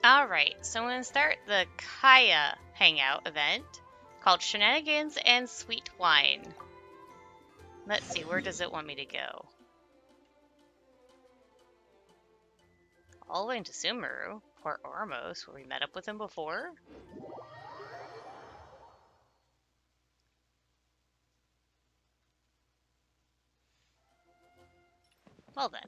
Alright, so I'm going to start the Kaeya Hangout event called Shenanigans and Sweet Wine. Let's see, where does it want me to go? All the way into Sumeru, Port Ormos, where we met up with him before? Well then.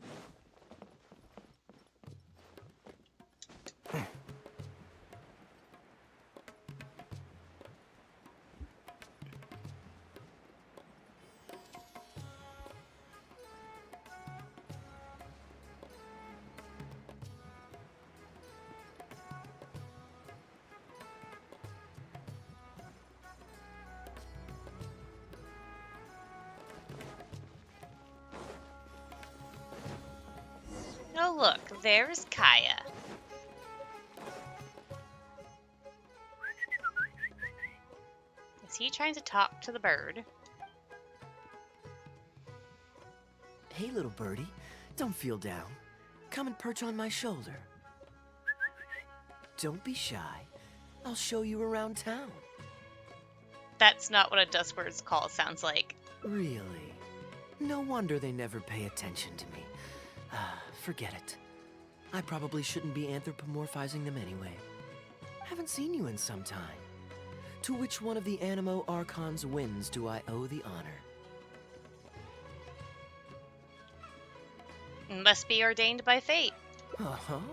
Oh look, there's Kaeya. Is he trying to talk to the bird? Hey, little birdie, don't feel down. Come and perch on my shoulder. Don't be shy. I'll show you around town. That's not what a Duskbird's call sounds like. Really? No wonder they never pay attention to me. Forget it. I probably shouldn't be anthropomorphizing them anyway. Haven't seen you in some time. To which one of the Animo Archon's winds do I owe the honor? Must be ordained by fate. Oh,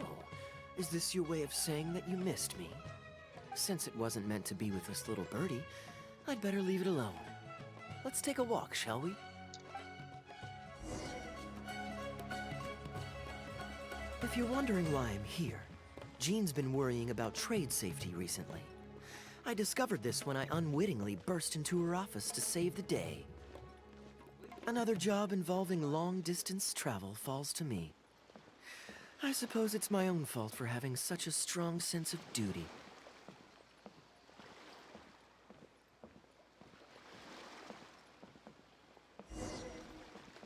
is this your way of saying that you missed me? Since it wasn't meant to be with this little birdie, I'd better leave it alone. Let's take a walk, shall we? If you're wondering why I'm here, Jean's been worrying about trade safety recently. I discovered this when I unwittingly burst into her office to save the day. Another job involving long-distance travel falls to me. I suppose it's my own fault for having such a strong sense of duty.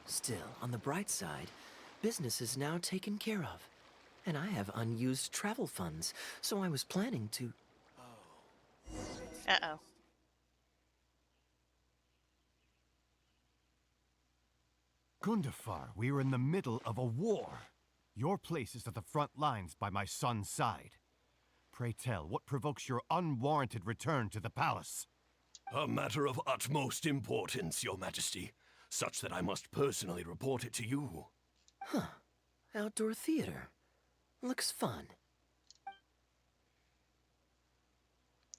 Still, on the bright side, business is now taken care of. And I have unused travel funds, so I was planning to... Uh-oh. Gundafar, we are in the middle of a war. Your place is at the front lines by my son's side. Pray tell, what provokes your unwarranted return to the palace? A matter of utmost importance, Your Majesty, such that I must personally report it to you. Huh. Outdoor theater. Looks fun.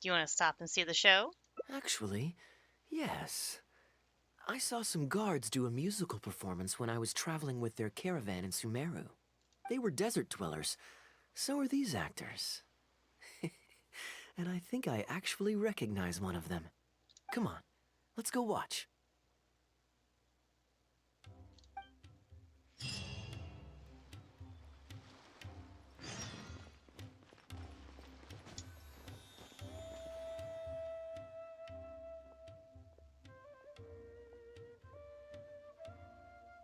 Do you want to stop and see the show? Actually, yes. I saw some guards do a musical performance when I was traveling with their caravan in Sumeru. They were desert dwellers. So are these actors. And I think I actually recognize one of them. Come on, let's go watch.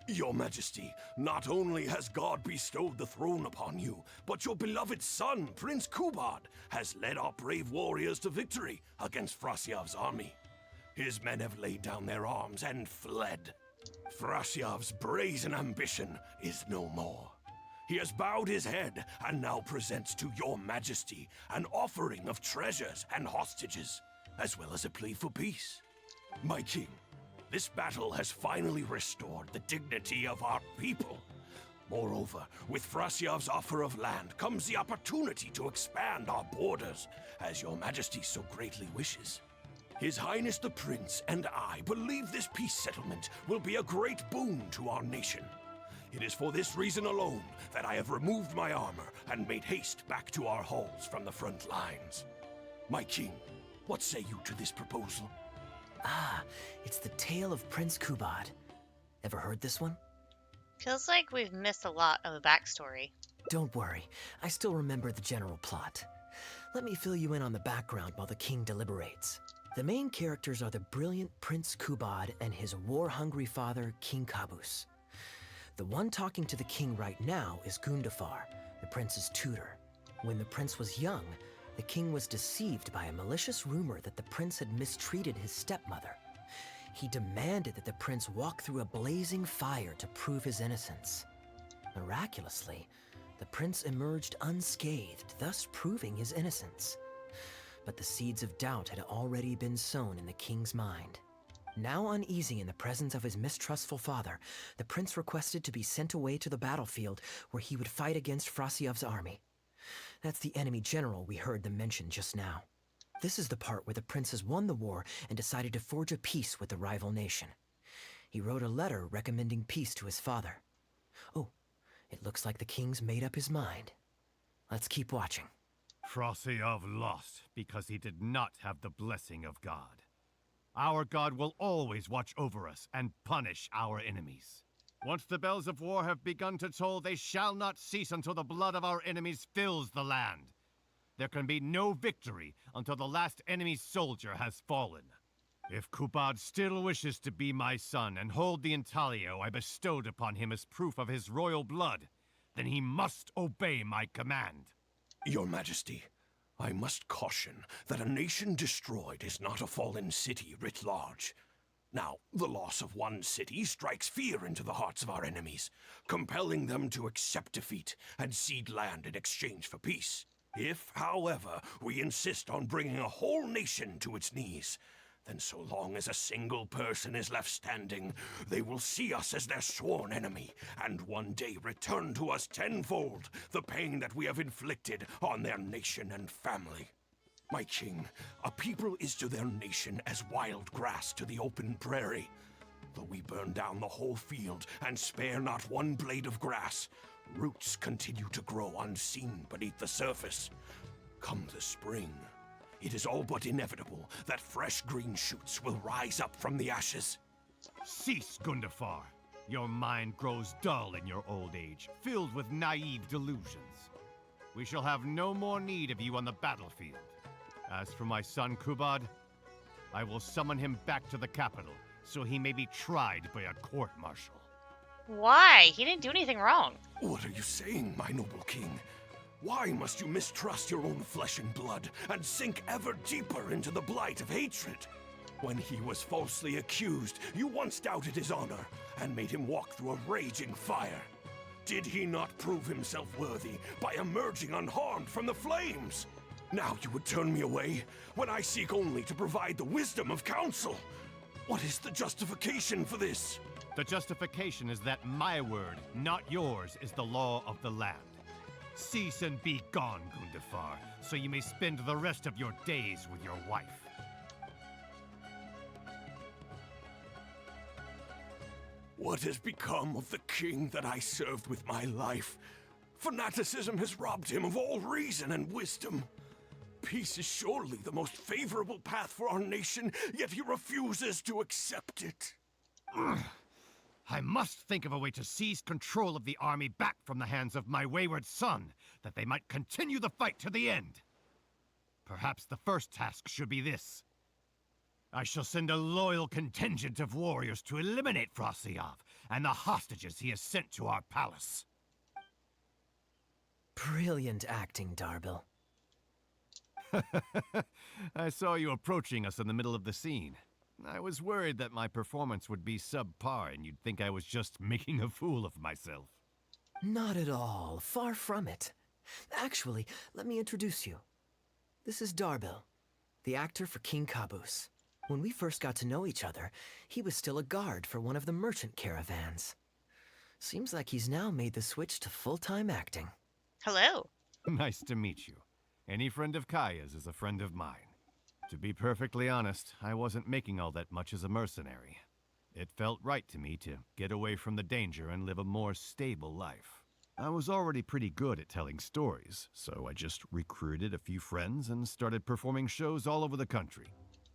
Your Majesty, not only has God bestowed the throne upon you, but your beloved son, Prince Kubad, has led our brave warriors to victory against Frasyav's army. His men have laid down their arms and fled. Frasyav's brazen ambition is no more. He has bowed his head and now presents to your Majesty an offering of treasures and hostages, as well as a plea for peace. My king, this battle has finally restored the dignity of our people. Moreover, with Frasyav's offer of land comes the opportunity to expand our borders, as your Majesty so greatly wishes. His Highness the Prince and I believe this peace settlement will be a great boon to our nation. It is for this reason alone that I have removed my armor and made haste back to our halls from the front lines. My king, what say you to this proposal? Ah, it's the tale of Prince Kubad. Ever heard this one? Feels like we've missed a lot of the backstory. Don't worry, I still remember the general plot. Let me fill you in on the background while the king deliberates. The main characters are the brilliant Prince Kubad and his war-hungry father, King Kabus. The one talking to the king right now is Gundafar, the prince's tutor, When the prince was young, the king was deceived by a malicious rumor that the prince had mistreated his stepmother. He demanded that the prince walk through a blazing fire to prove his innocence. Miraculously, the prince emerged unscathed, thus proving his innocence. But the seeds of doubt had already been sown in the king's mind. Now uneasy in the presence of his mistrustful father, the prince requested to be sent away to the battlefield where he would fight against Frasiev's army. That's the enemy general we heard them mention just now. This is the part where the prince has won the war and decided to forge a peace with the rival nation. He wrote a letter recommending peace to his father. Oh, it looks like the king's made up his mind. Let's keep watching. Frasiev lost because he did not have the blessing of God. Our God will always watch over us and punish our enemies. Once the bells of war have begun to toll, they shall not cease until the blood of our enemies fills the land. There can be no victory until the last enemy soldier has fallen. If Kubad still wishes to be my son and hold the intaglio I bestowed upon him as proof of his royal blood, then he must obey my command. Your Majesty, I must caution that a nation destroyed is not a fallen city writ large. Now, the loss of one city strikes fear into the hearts of our enemies, compelling them to accept defeat and cede land in exchange for peace. If, however, we insist on bringing a whole nation to its knees, then so long as a single person is left standing, they will see us as their sworn enemy, and one day return to us tenfold the pain that we have inflicted on their nation and family. My king, a people is to their nation as wild grass to the open prairie. Though we burn down the whole field and spare not one blade of grass, roots continue to grow unseen beneath the surface. Come the spring, it is all but inevitable that fresh green shoots will rise up from the ashes. Cease, Gundafar. Your mind grows dull in your old age, filled with naive delusions. We shall have no more need of you on the battlefield. As for my son Kubad, I will summon him back to the capital so he may be tried by a court-martial. Why? He didn't do anything wrong. What are you saying, my noble king? Why must you mistrust your own flesh and blood and sink ever deeper into the blight of hatred? When he was falsely accused, you once doubted his honor and made him walk through a raging fire. Did he not prove himself worthy by emerging unharmed from the flames? Now you would turn me away when I seek only to provide the wisdom of counsel. What is the justification for this? The justification is that my word, not yours, is the law of the land. Cease and be gone, Gundafar, so you may spend the rest of your days with your wife. What has become of the king that I served with my life? Fanaticism has robbed him of all reason and wisdom. Peace is surely the most favorable path for our nation, yet he refuses to accept it. I must think of a way to seize control of the army back from the hands of my wayward son, that they might continue the fight to the end. Perhaps the first task should be this. I shall send a loyal contingent of warriors to eliminate Frasiev and the hostages he has sent to our palace. Brilliant acting, Darbil. I saw you approaching us in the middle of the scene. I was worried that my performance would be subpar and you'd think I was just making a fool of myself. Not at all. Far from it. Actually, let me introduce you. This is Darbil, the actor for King Caboose. When we first got to know each other, he was still a guard for one of the merchant caravans. Seems like he's now made the switch to full-time acting. Hello. Nice to meet you. Any friend of Kaeya's is a friend of mine. To be perfectly honest, I wasn't making all that much as a mercenary. It felt right to me to get away from the danger and live a more stable life. I was already pretty good at telling stories, so I just recruited a few friends and started performing shows all over the country.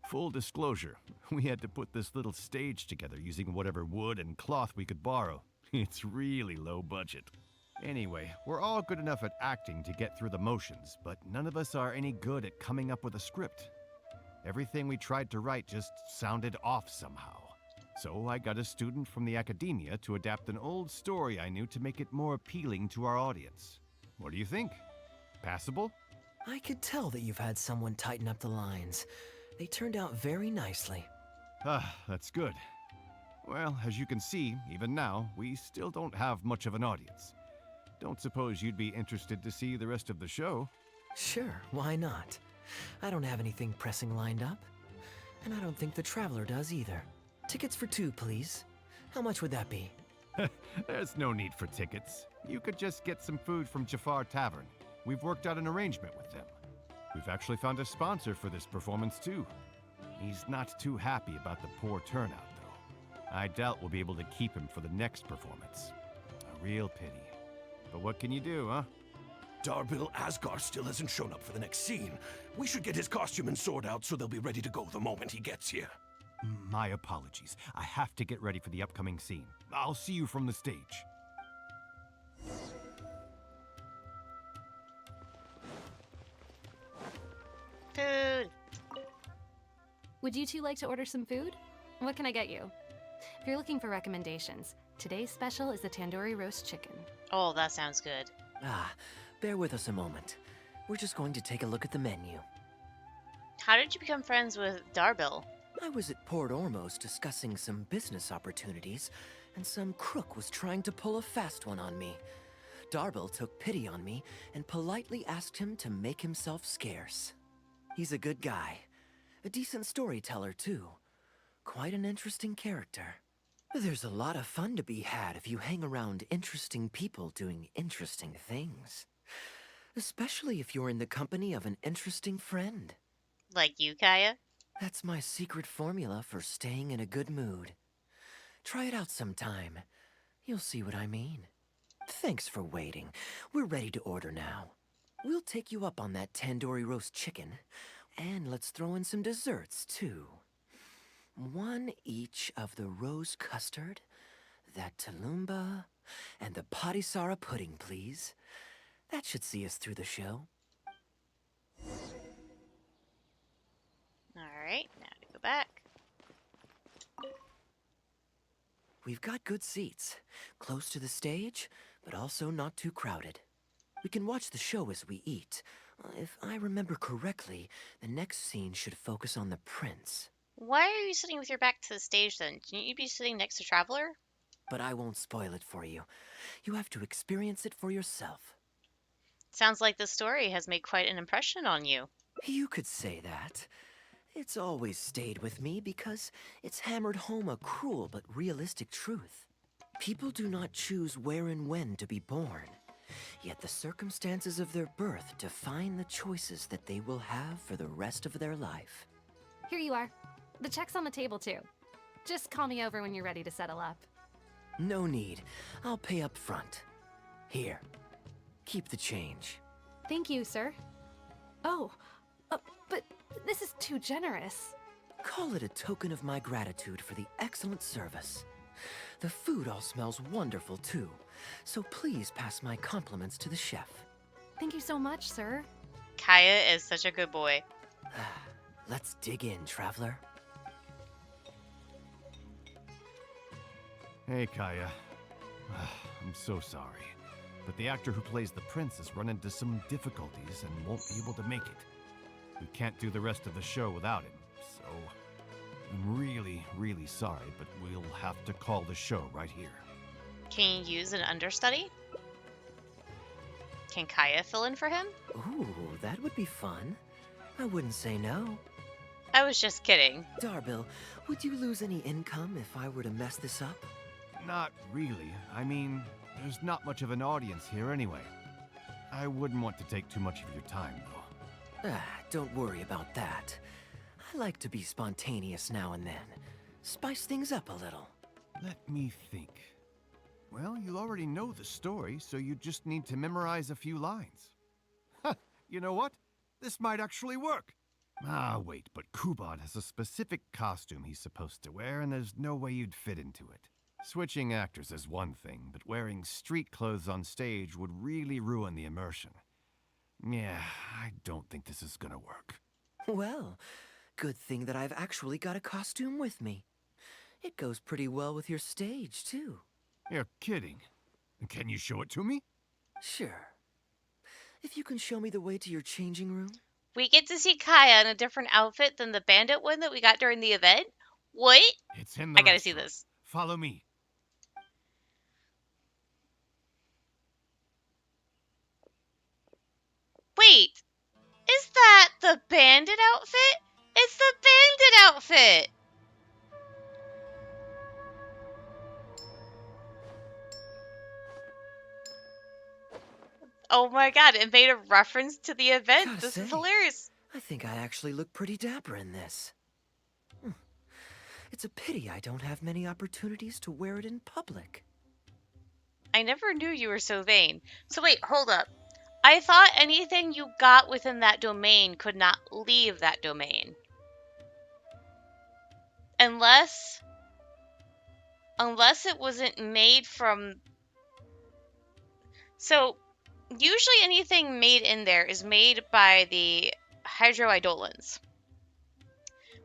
Full disclosure, we had to put this little stage together using whatever wood and cloth we could borrow. It's really low budget. Anyway, we're all good enough at acting to get through the motions, but none of us are any good at coming up with a script. Everything we tried to write just sounded off somehow. So I got a student from the academia to adapt an old story I knew to make it more appealing to our audience. What do you think? Passable? I could tell that you've had someone tighten up the lines. They turned out very nicely. Ah, that's good. Well, as you can see, even now, we still don't have much of an audience. Don't suppose you'd be interested to see the rest of the show? Sure, why not? I don't have anything pressing lined up. And I don't think the Traveler does either. Tickets for 2, please. How much would that be? There's no need for tickets. You could just get some food from Jafar Tavern. We've worked out an arrangement with them. We've actually found a sponsor for this performance, too. He's not too happy about the poor turnout, though. I doubt we'll be able to keep him for the next performance. A real pity. But what can you do, huh? Darbil Asgar still hasn't shown up for the next scene. We should get his costume and sword out so they'll be ready to go the moment he gets here. My apologies. I have to get ready for the upcoming scene. I'll see you from the stage. Food. Would you two like to order some food? What can I get you? If you're looking for recommendations, today's special is the tandoori roast chicken. Oh, that sounds good. Ah, bear with us a moment. We're just going to take a look at the menu. How did you become friends with Darbil? I was at Port Ormos discussing some business opportunities, and some crook was trying to pull a fast one on me. Darbil took pity on me and politely asked him to make himself scarce. He's a good guy. A decent storyteller, too. Quite an interesting character. There's a lot of fun to be had if you hang around interesting people doing interesting things. Especially if you're in the company of an interesting friend. Like you, Kaeya? That's my secret formula for staying in a good mood. Try it out sometime. You'll see what I mean. Thanks for waiting. We're ready to order now. We'll take you up on that tandoori roast chicken. And let's throw in some desserts, too. 1 each of the rose custard, that talumba, and the patisara pudding, please. That should see us through the show. Alright, now to go back. We've got good seats, close to the stage, but also not too crowded. We can watch the show as we eat. If I remember correctly, the next scene should focus on the prince. Why are you sitting with your back to the stage then? Shouldn't you be sitting next to Traveler? But I won't spoil it for you. You have to experience it for yourself. Sounds like the story has made quite an impression on you. You could say that. It's always stayed with me because it's hammered home a cruel but realistic truth. People do not choose where and when to be born. Yet the circumstances of their birth define the choices that they will have for the rest of their life. Here you are. The check's on the table, too. Just call me over when you're ready to settle up. No need. I'll pay up front. Here. Keep the change. Thank you, sir. Oh, but this is too generous. Call it a token of my gratitude for the excellent service. The food all smells wonderful, too. So please pass my compliments to the chef. Thank you so much, sir. Kaeya is such a good boy. Let's dig in, traveler. Hey, Kaeya. I'm so sorry. But the actor who plays the prince has run into some difficulties and won't be able to make it. We can't do the rest of the show without him, so I'm really, really sorry, but we'll have to call the show right here. Can you use an understudy? Can Kaeya fill in for him? Ooh, that would be fun. I wouldn't say no. I was just kidding. Darbil, would you lose any income if I were to mess this up? Not really. I mean, there's not much of an audience here anyway. I wouldn't want to take too much of your time, though. Don't worry about that. I like to be spontaneous now and then. Spice things up a little. Let me think. Well, you already know the story, so you just need to memorize a few lines. Huh, you know what? This might actually work. Wait, but Kubad has a specific costume he's supposed to wear, and there's no way you'd fit into it. Switching actors is one thing, but wearing street clothes on stage would really ruin the immersion. Yeah, I don't think this is gonna work. Well, good thing that I've actually got a costume with me. It goes pretty well with your stage, too. You're kidding. Can you show it to me? Sure. If you can show me the way to your changing room. We get to see Kaeya in a different outfit than the bandit one that we got during the event? What? It's in the I gotta see restaurant. this. Follow me. Wait, is that the bandit outfit? It's the bandit outfit! Oh my god, it made a reference to the event. Gotta This is say, hilarious. I think I actually look pretty dapper in this. It's a pity I don't have many opportunities to wear it in public. I never knew you were so vain. So wait, hold up. I thought anything you got within that domain could not leave that domain. Unless it wasn't made from... So, usually anything made in there is made by the Hydroidolans.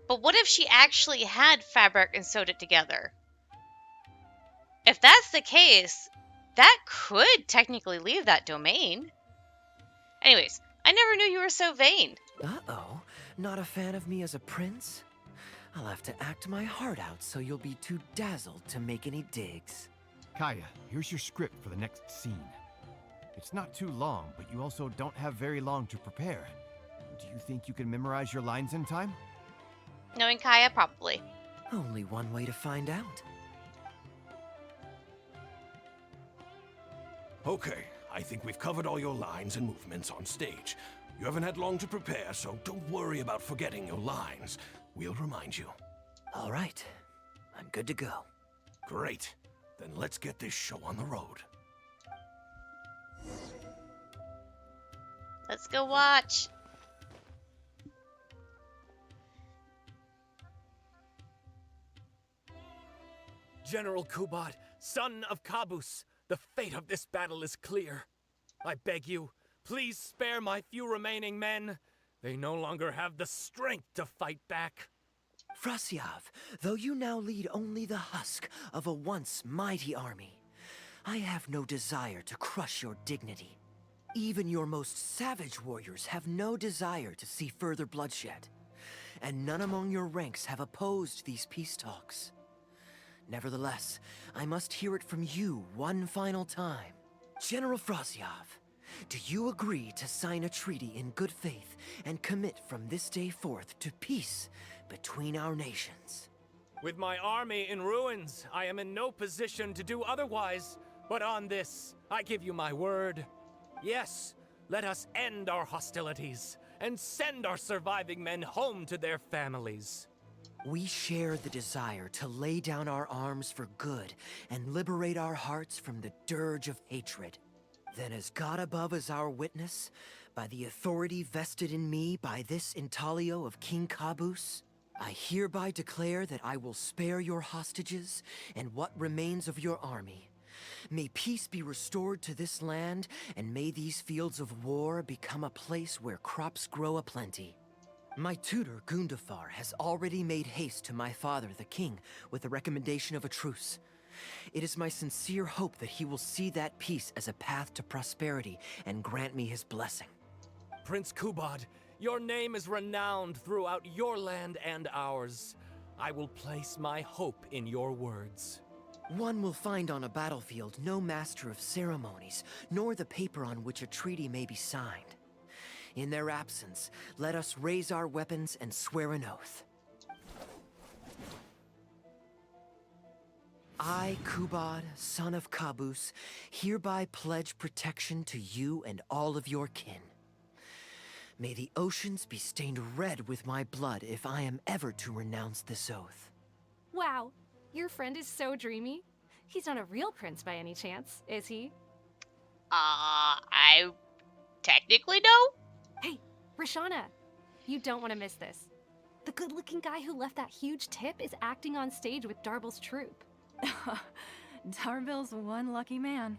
But what if she actually had fabric and sewed it together? If that's the case, that could technically leave that domain. Anyways, I never knew you were so vain. Uh-oh, not a fan of me as a prince? I'll have to act my heart out so you'll be too dazzled to make any digs. Kaeya, here's your script for the next scene. It's not too long, but you also don't have very long to prepare. Do you think you can memorize your lines in time? Knowing Kaeya, probably. Only one way to find out. Okay, I think we've covered all your lines and movements on stage. You haven't had long to prepare, so don't worry about forgetting your lines. We'll remind you. All right, I'm good to go. Great. Then let's get this show on the road. Let's go watch. General Kubad, son of Kabus, the fate of this battle is clear. I beg you, please spare my few remaining men. They no longer have the strength to fight back. Frasyav, though you now lead only the husk of a once mighty army, I have no desire to crush your dignity. Even your most savage warriors have no desire to see further bloodshed, and none among your ranks have opposed these peace talks. Nevertheless, I must hear it from you one final time. General Frasyav, do you agree to sign a treaty in good faith and commit from this day forth to peace between our nations? With my army in ruins, I am in no position to do otherwise. But on this, I give you my word. Yes, let us end our hostilities and send our surviving men home to their families. We share the desire to lay down our arms for good and liberate our hearts from the dirge of hatred. Then as God above is our witness, by the authority vested in me by this intaglio of King Kabus, I hereby declare that I will spare your hostages and what remains of your army. May peace be restored to this land, and may these fields of war become a place where crops grow aplenty. My tutor, Gundafar, has already made haste to my father, the king, with the recommendation of a truce. It is my sincere hope that he will see that peace as a path to prosperity and grant me his blessing. Prince Kubad, your name is renowned throughout your land and ours. I will place my hope in your words. One will find on a battlefield no master of ceremonies, nor the paper on which a treaty may be signed. In their absence, let us raise our weapons and swear an oath. I, Kubad, son of Kabus, hereby pledge protection to you and all of your kin. May the oceans be stained red with my blood if I am ever to renounce this oath. Wow, your friend is so dreamy. He's not a real prince by any chance, is he? I technically know. Hey, Rashana, you don't want to miss this. The good-looking guy who left that huge tip is acting on stage with Darble's troupe. Darble's one lucky man.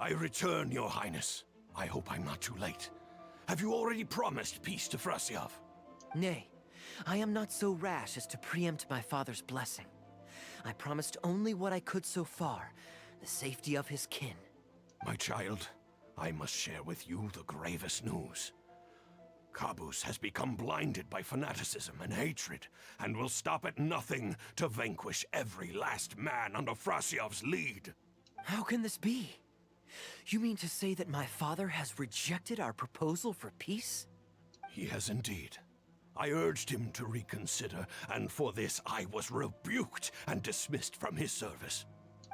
I return, Your Highness. I hope I'm not too late. Have you already promised peace to Frasyav? Nay, I am not so rash as to preempt my father's blessing. I promised only what I could so far, the safety of his kin. My child, I must share with you the gravest news. Caboose has become blinded by fanaticism and hatred, and will stop at nothing to vanquish every last man under Frasiev's lead. How can this be? You mean to say that my father has rejected our proposal for peace? He has indeed. I urged him to reconsider, and for this I was rebuked and dismissed from his service.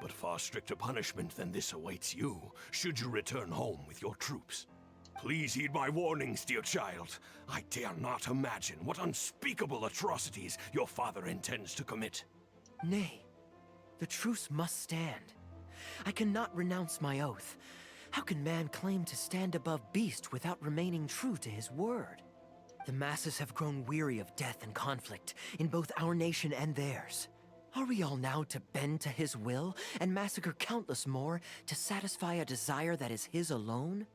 But far stricter punishment than this awaits you, should you return home with your troops. Please heed my warnings, dear child. I dare not imagine what unspeakable atrocities your father intends to commit. Nay, the truce must stand. I cannot renounce my oath. How can man claim to stand above beast without remaining true to his word? The masses have grown weary of death and conflict, in both our nation and theirs. Are we all now to bend to his will, and massacre countless more to satisfy a desire that is his alone?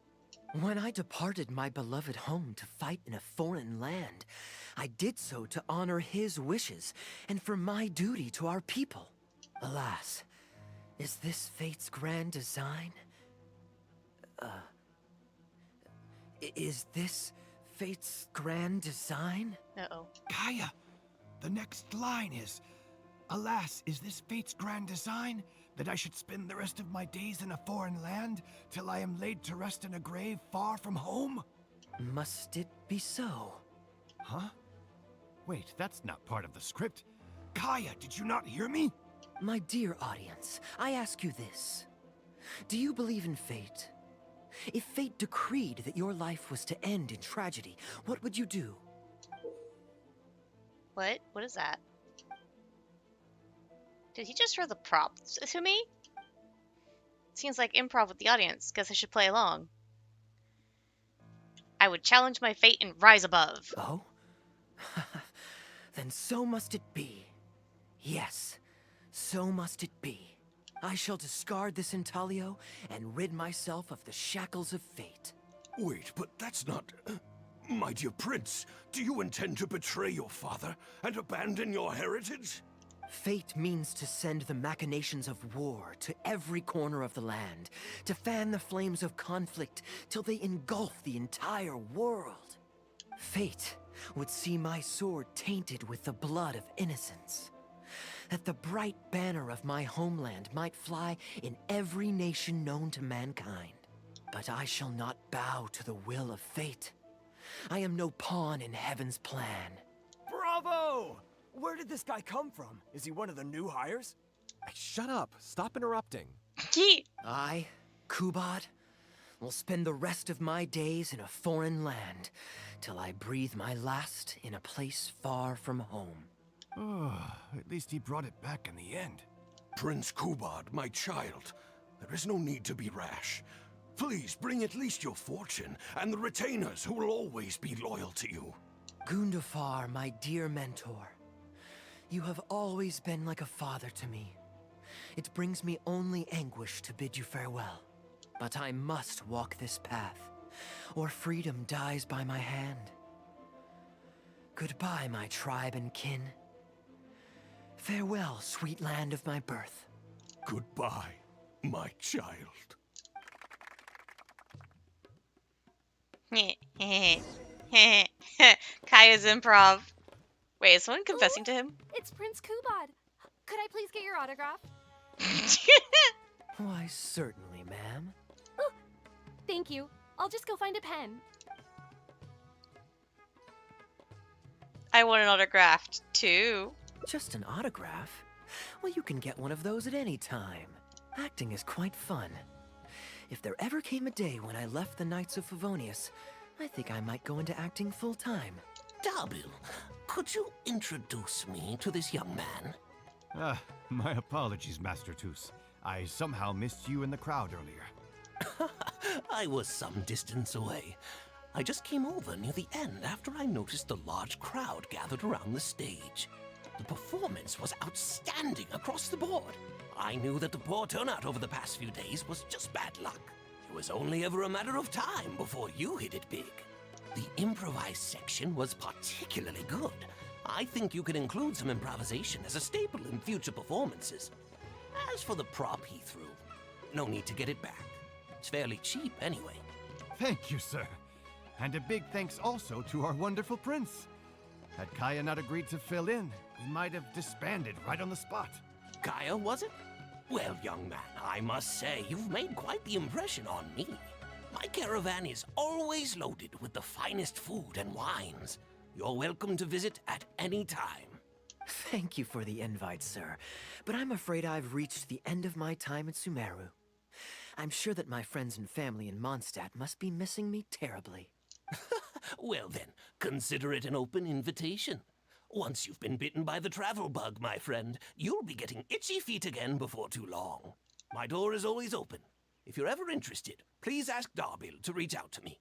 When I departed my beloved home to fight in a foreign land, I did so to honor his wishes, and for my duty to our people. Alas, is this fate's grand design? Is this fate's grand design? Uh-oh. Kaeya, the next line is, "Alas, is this fate's grand design, that I should spend the rest of my days in a foreign land, till I am laid to rest in a grave far from home?" Must it be so? Huh? Wait, that's not part of the script. Kaeya, did you not hear me? My dear audience, I ask you this. Do you believe in fate? If fate decreed that your life was to end in tragedy, what would you do? What? What is that? Did he just throw the props to me? Seems like improv with the audience. Guess I should play along. I would challenge my fate and rise above. Oh? Then so must it be. Yes, so must it be. I shall discard this intaglio and rid myself of the shackles of fate. Wait, but that's not... My dear prince, do you intend to betray your father and abandon your heritage? Fate means to send the machinations of war to every corner of the land, to fan the flames of conflict till they engulf the entire world. Fate would see my sword tainted with the blood of innocence, that the bright banner of my homeland might fly in every nation known to mankind. But I shall not bow to the will of fate. I am no pawn in heaven's plan. Bravo! Where did this guy come from? Is he one of the new hires? Hey, shut up. Stop interrupting. I, Kubad, will spend the rest of my days in a foreign land, till I breathe my last in a place far from home. Oh, at least he brought it back in the end. Prince Kubad, my child, there is no need to be rash. Please bring at least your fortune and the retainers who will always be loyal to you. Gundafar, my dear mentor, you have always been like a father to me. It brings me only anguish to bid you farewell. But I must walk this path, or freedom dies by my hand. Goodbye, my tribe and kin. Farewell, sweet land of my birth. Goodbye, my child. Kaya's improv. Wait, is someone confessing to him? It's Prince Kubad. Could I please get your autograph? Why, certainly, ma'am. Thank you. I'll just go find a pen. I want an autograph too. Just an autograph? Well, you can get one of those at any time. Acting is quite fun. If there ever came a day when I left the Knights of Favonius, I think I might go into acting full-time. Darbil, could you introduce me to this young man? Ah, my apologies, Master Toos. I somehow missed you in the crowd earlier. I was some distance away. I just came over near the end after I noticed the large crowd gathered around the stage. The performance was outstanding across the board. I knew that the poor turnout over the past few days was just bad luck. It was only ever a matter of time before you hit it big. The improvised section was particularly good. I think you could include some improvisation as a staple in future performances. As for the prop he threw, no need to get it back. It's fairly cheap, anyway. Thank you, sir. And a big thanks also to our wonderful prince. Had Kaeya not agreed to fill in, we might have disbanded right on the spot. Kaeya, was it? Well, young man, I must say, you've made quite the impression on me. My caravan is always loaded with the finest food and wines. You're welcome to visit at any time. Thank you for the invite, sir, but I'm afraid I've reached the end of my time at Sumeru. I'm sure that my friends and family in Mondstadt must be missing me terribly. Well then, consider it an open invitation. Once you've been bitten by the travel bug, my friend, you'll be getting itchy feet again before too long. My door is always open. If you're ever interested, please ask Darbil to reach out to me.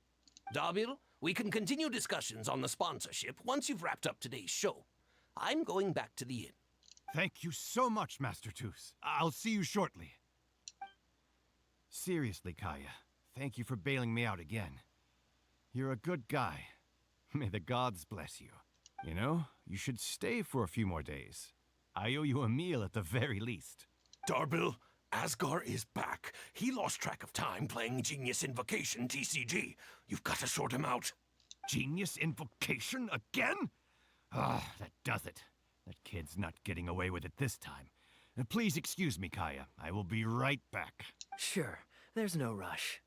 Darbil, we can continue discussions on the sponsorship once you've wrapped up today's show. I'm going back to the inn. Thank you so much, Master Toos. I'll see you shortly. Seriously, Kaeya, thank you for bailing me out again. You're a good guy. May the gods bless you. You know, you should stay for a few more days. I owe you a meal at the very least. Darbil, Asgar is back. He lost track of time playing Genius Invocation TCG. You've got to sort him out. Genius Invocation again? Ah, that does it. That kid's not getting away with it this time. Please excuse me, Kaeya. I will be right back. Sure, there's no rush.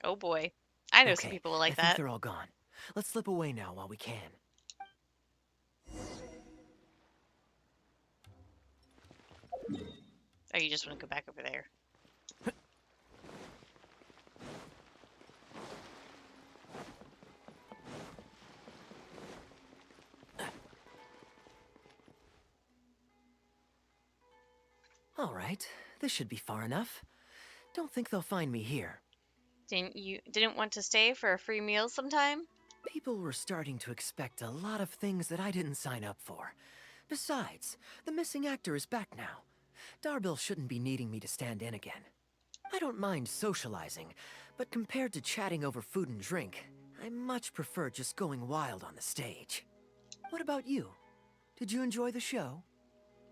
Oh boy. I know some Okay, people like I think that. they're all gone. Let's slip away now while we can. Oh, you just want to go back over there. All right, this should be far enough. Don't think they'll find me here. Didn't want to stay for a free meal sometime? People were starting to expect a lot of things that I didn't sign up for. Besides, the missing actor is back now. Darbil shouldn't be needing me to stand in again. I don't mind socializing, but compared to chatting over food and drink, I much prefer just going wild on the stage. What about you? Did you enjoy the show?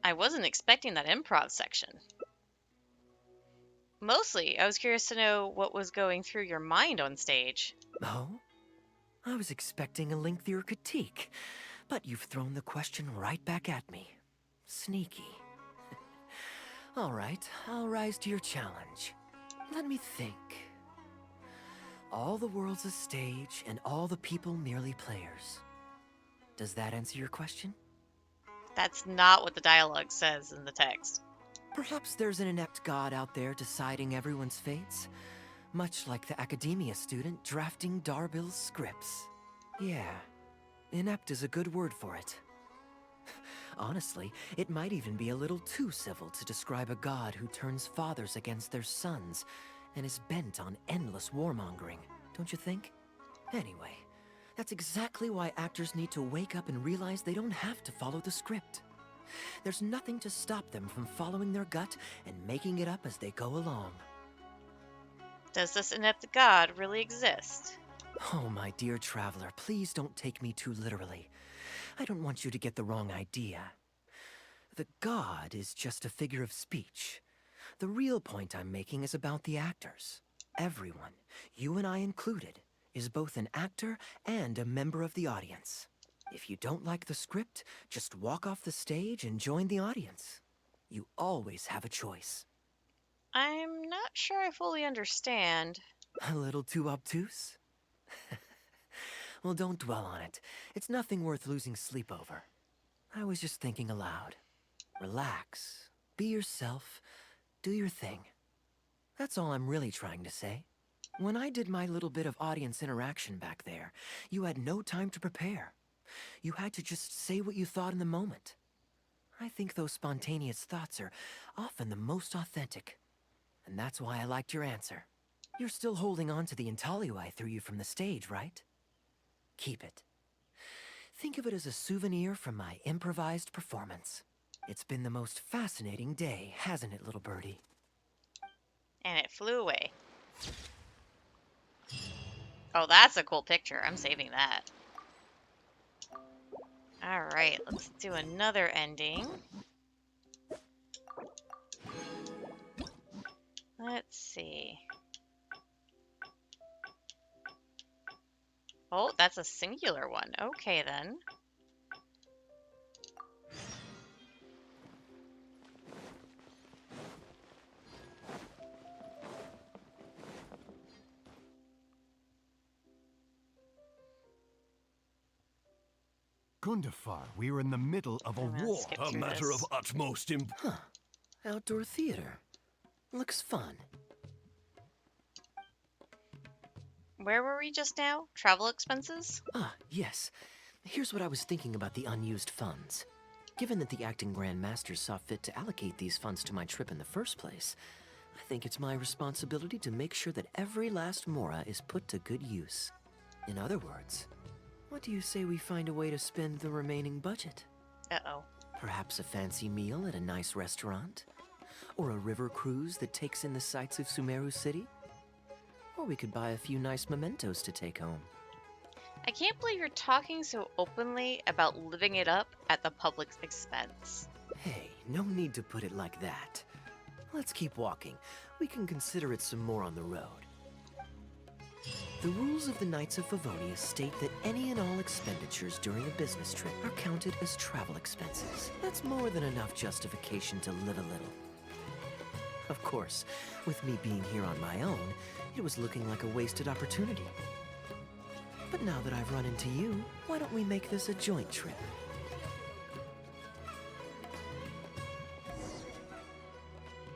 I wasn't expecting that improv section. Mostly, I was curious to know what was going through your mind on stage. Oh? I was expecting a lengthier critique, but you've thrown the question right back at me. Sneaky. All right, I'll rise to your challenge. Let me think. All the world's a stage, and all the people merely players. Does that answer your question? That's not what the dialogue says in the text. Perhaps there's an inept god out there deciding everyone's fates, much like the academia student drafting Darbil's scripts. Yeah, inept is a good word for it. Honestly, it might even be a little too civil to describe a god who turns fathers against their sons and is bent on endless warmongering, don't you think? Anyway, that's exactly why actors need to wake up and realize they don't have to follow the script. There's nothing to stop them from following their gut and making it up as they go along. Does this inept god really exist? Oh, my dear traveler, please don't take me too literally. I don't want you to get the wrong idea. The god is just a figure of speech. The real point I'm making is about the actors. Everyone, you and I included, is both an actor and a member of the audience. If you don't like the script, just walk off the stage and join the audience. You always have a choice. I'm not sure I fully understand. A little too obtuse? Well, don't dwell on it. It's nothing worth losing sleep over. I was just thinking aloud. Relax. Be yourself. Do your thing. That's all I'm really trying to say. When I did my little bit of audience interaction back there, you had no time to prepare. You had to just say what you thought in the moment. I think those spontaneous thoughts are often the most authentic. And that's why I liked your answer. You're still holding on to the intaglio I threw you from the stage, right? Keep it. Think of it as a souvenir from my improvised performance. It's been the most fascinating day, hasn't it, little birdie? And it flew away. Oh, that's a cool picture. I'm saving that. Alright, let's do another ending. Let's see. Oh, that's a singular one. Okay, then. Gundafar, we are in the middle of a I'm gonna war. skip A through matter this. of utmost importance. Huh. Outdoor theater. Looks fun. Where were we just now? Travel expenses? Ah, yes. Here's what I was thinking about the unused funds. Given that the acting Grand Masters saw fit to allocate these funds to my trip in the first place, I think it's my responsibility to make sure that every last mora is put to good use. In other words, what do you say we find a way to spend the remaining budget? Uh-oh. Perhaps a fancy meal at a nice restaurant? Or a river cruise that takes in the sights of Sumeru City? Or we could buy a few nice mementos to take home. I can't believe you're talking so openly about living it up at the public's expense. Hey, no need to put it like that. Let's keep walking. We can consider it some more on the road. The rules of the Knights of Favonius state that any and all expenditures during a business trip are counted as travel expenses. That's more than enough justification to live a little. Of course, with me being here on my own, it was looking like a wasted opportunity. But now that I've run into you, why don't we make this a joint trip?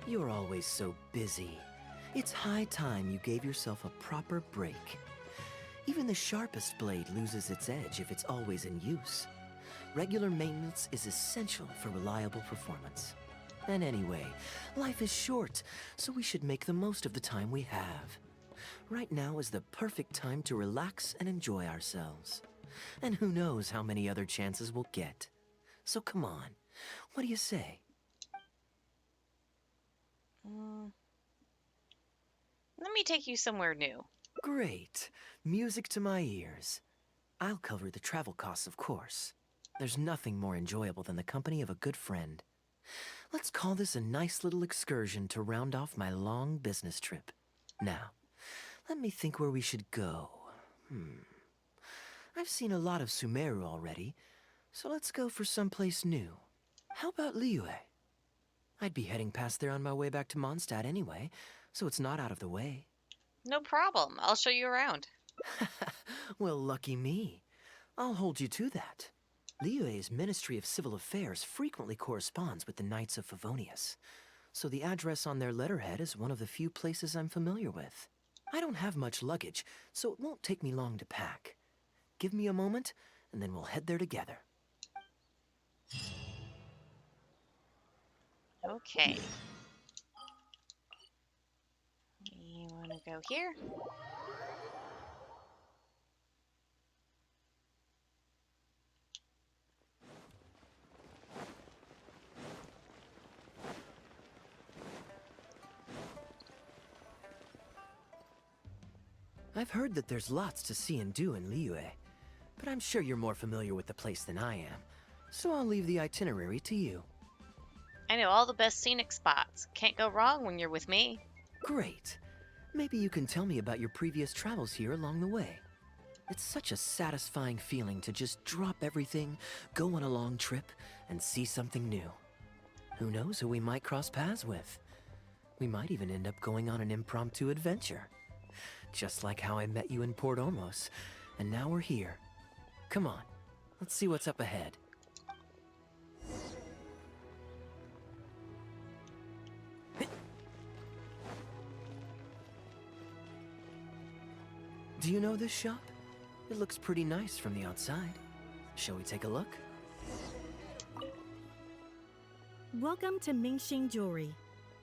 You're always so busy. It's high time you gave yourself a proper break. Even the sharpest blade loses its edge if it's always in use. Regular maintenance is essential for reliable performance. And anyway, life is short, so we should make the most of the time we have. Right now is the perfect time to relax and enjoy ourselves. And who knows how many other chances we'll get. So come on, what do you say? Let me take you somewhere new. Great. Music to my ears. I'll cover the travel costs, of course. There's nothing more enjoyable than the company of a good friend. Let's call this a nice little excursion to round off my long business trip. Now, let me think where we should go. I've seen a lot of Sumeru already, so let's go for someplace new. How about Liyue? I'd be heading past there on my way back to Mondstadt anyway, so it's not out of the way. No problem. I'll show you around. Well, lucky me. I'll hold you to that. Liyue's Ministry of Civil Affairs frequently corresponds with the Knights of Favonius, so the address on their letterhead is one of the few places I'm familiar with. I don't have much luggage, so it won't take me long to pack. Give me a moment, and then we'll head there together. Okay. You want to go here? I've heard that there's lots to see and do in Liyue, but I'm sure you're more familiar with the place than I am, so I'll leave the itinerary to you. I know all the best scenic spots. Can't go wrong when you're with me. Great. Maybe you can tell me about your previous travels here along the way. It's such a satisfying feeling to just drop everything, go on a long trip, and see something new. Who knows who we might cross paths with? We might even end up going on an impromptu adventure. Just like how I met you in Port Ormos, and now we're here. Come on, let's see what's up ahead. Do you know this shop? It looks pretty nice from the outside. Shall we take a look? Welcome to Mingxing Jewelry.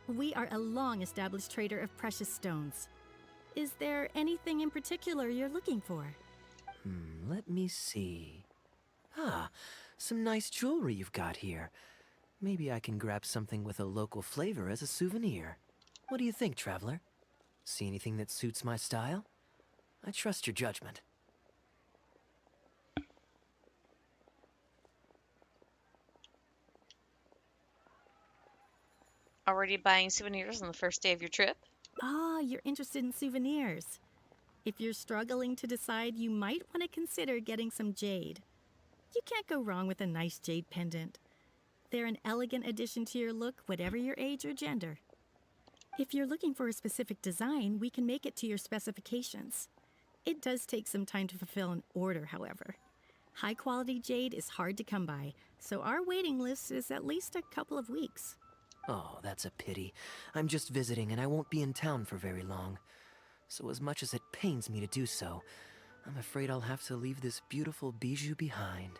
We are a long-established trader of precious stones. Is there anything in particular you're looking for? Let me see. Ah, some nice jewelry you've got here. Maybe I can grab something with a local flavor as a souvenir. What do you think, traveler? See anything that suits my style? I trust your judgment. Already buying souvenirs on the first day of your trip? Ah, you're interested in souvenirs. If you're struggling to decide, you might want to consider getting some jade. You can't go wrong with a nice jade pendant. They're an elegant addition to your look, whatever your age or gender. If you're looking for a specific design, we can make it to your specifications. It does take some time to fulfill an order, however. High-quality jade is hard to come by, so our waiting list is at least a couple of weeks. Oh, that's a pity. I'm just visiting and I won't be in town for very long. So as much as it pains me to do so, I'm afraid I'll have to leave this beautiful bijou behind.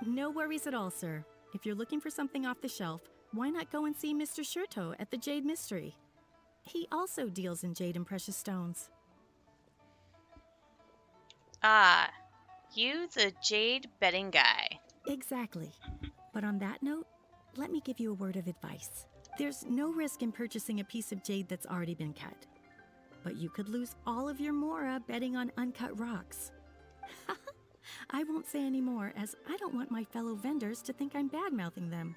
No worries at all, sir. If you're looking for something off the shelf, why not go and see Mr. Shurto at the Jade Mystery? He also deals in jade and precious stones. Ah, you the jade betting guy. Exactly. But on that note, let me give you a word of advice. There's no risk in purchasing a piece of jade that's already been cut. But you could lose all of your mora betting on uncut rocks. I won't say any more, as I don't want my fellow vendors to think I'm bad-mouthing them.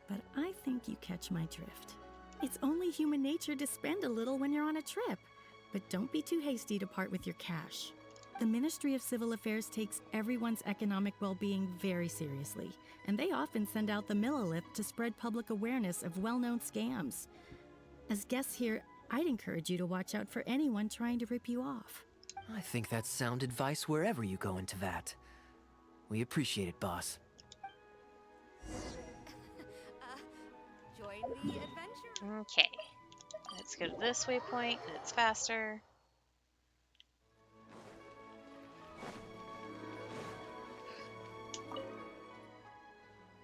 But I think you catch my drift. It's only human nature to spend a little when you're on a trip. But don't be too hasty to part with your cash. The Ministry of Civil Affairs takes everyone's economic well-being very seriously, and they often send out the Millilith to spread public awareness of well-known scams. As guests here, I'd encourage you to watch out for anyone trying to rip you off. I think that's sound advice wherever you go into that. We appreciate it, boss. Join the adventure. Okay. Let's go to this waypoint. It's faster.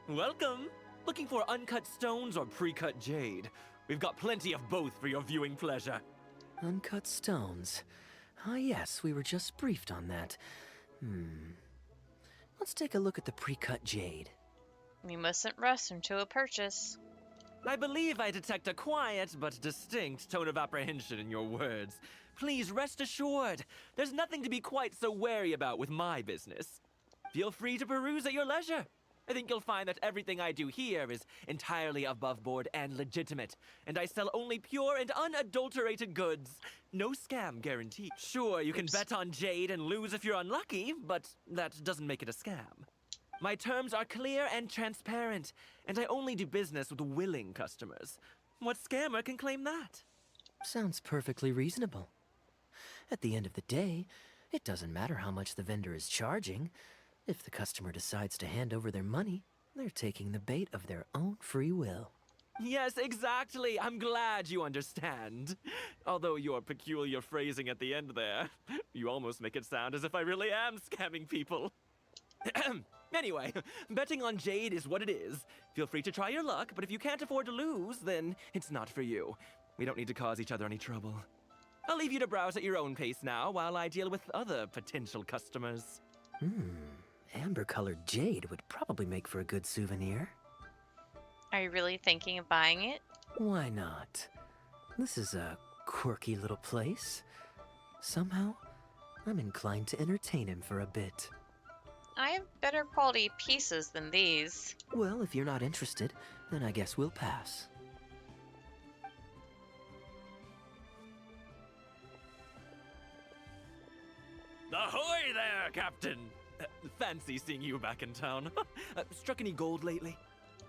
Welcome! Looking for uncut stones or pre-cut jade? We've got plenty of both for your viewing pleasure. Uncut stones. Ah yes, we were just briefed on that. Let's take a look at the pre-cut jade. We mustn't rush into a purchase. I believe I detect a quiet but distinct tone of apprehension in your words. Please rest assured, there's nothing to be quite so wary about with my business. Feel free to peruse at your leisure. I think you'll find that everything I do here is entirely above board and legitimate, and I sell only pure and unadulterated goods. No scam guaranteed. Sure, you can bet on jade and lose if you're unlucky, but that doesn't make it a scam. My terms are clear and transparent, and I only do business with willing customers. What scammer can claim that? Sounds perfectly reasonable. At the end of the day, it doesn't matter how much the vendor is charging. If the customer decides to hand over their money, they're taking the bait of their own free will. Yes, exactly. I'm glad you understand. Although your peculiar phrasing at the end there, you almost make it sound as if I really am scamming people. Anyway, betting on jade is what it is. Feel free to try your luck, but if you can't afford to lose, then it's not for you. We don't need to cause each other any trouble. I'll leave you to browse at your own pace now while I deal with other potential customers. Amber-colored jade would probably make for a good souvenir. Are you really thinking of buying it? Why not? This is a quirky little place. Somehow, I'm inclined to entertain him for a bit. I have better quality pieces than these. Well, if you're not interested, then I guess we'll pass. Ahoy there, Captain! Fancy seeing you back in town. Struck any gold lately?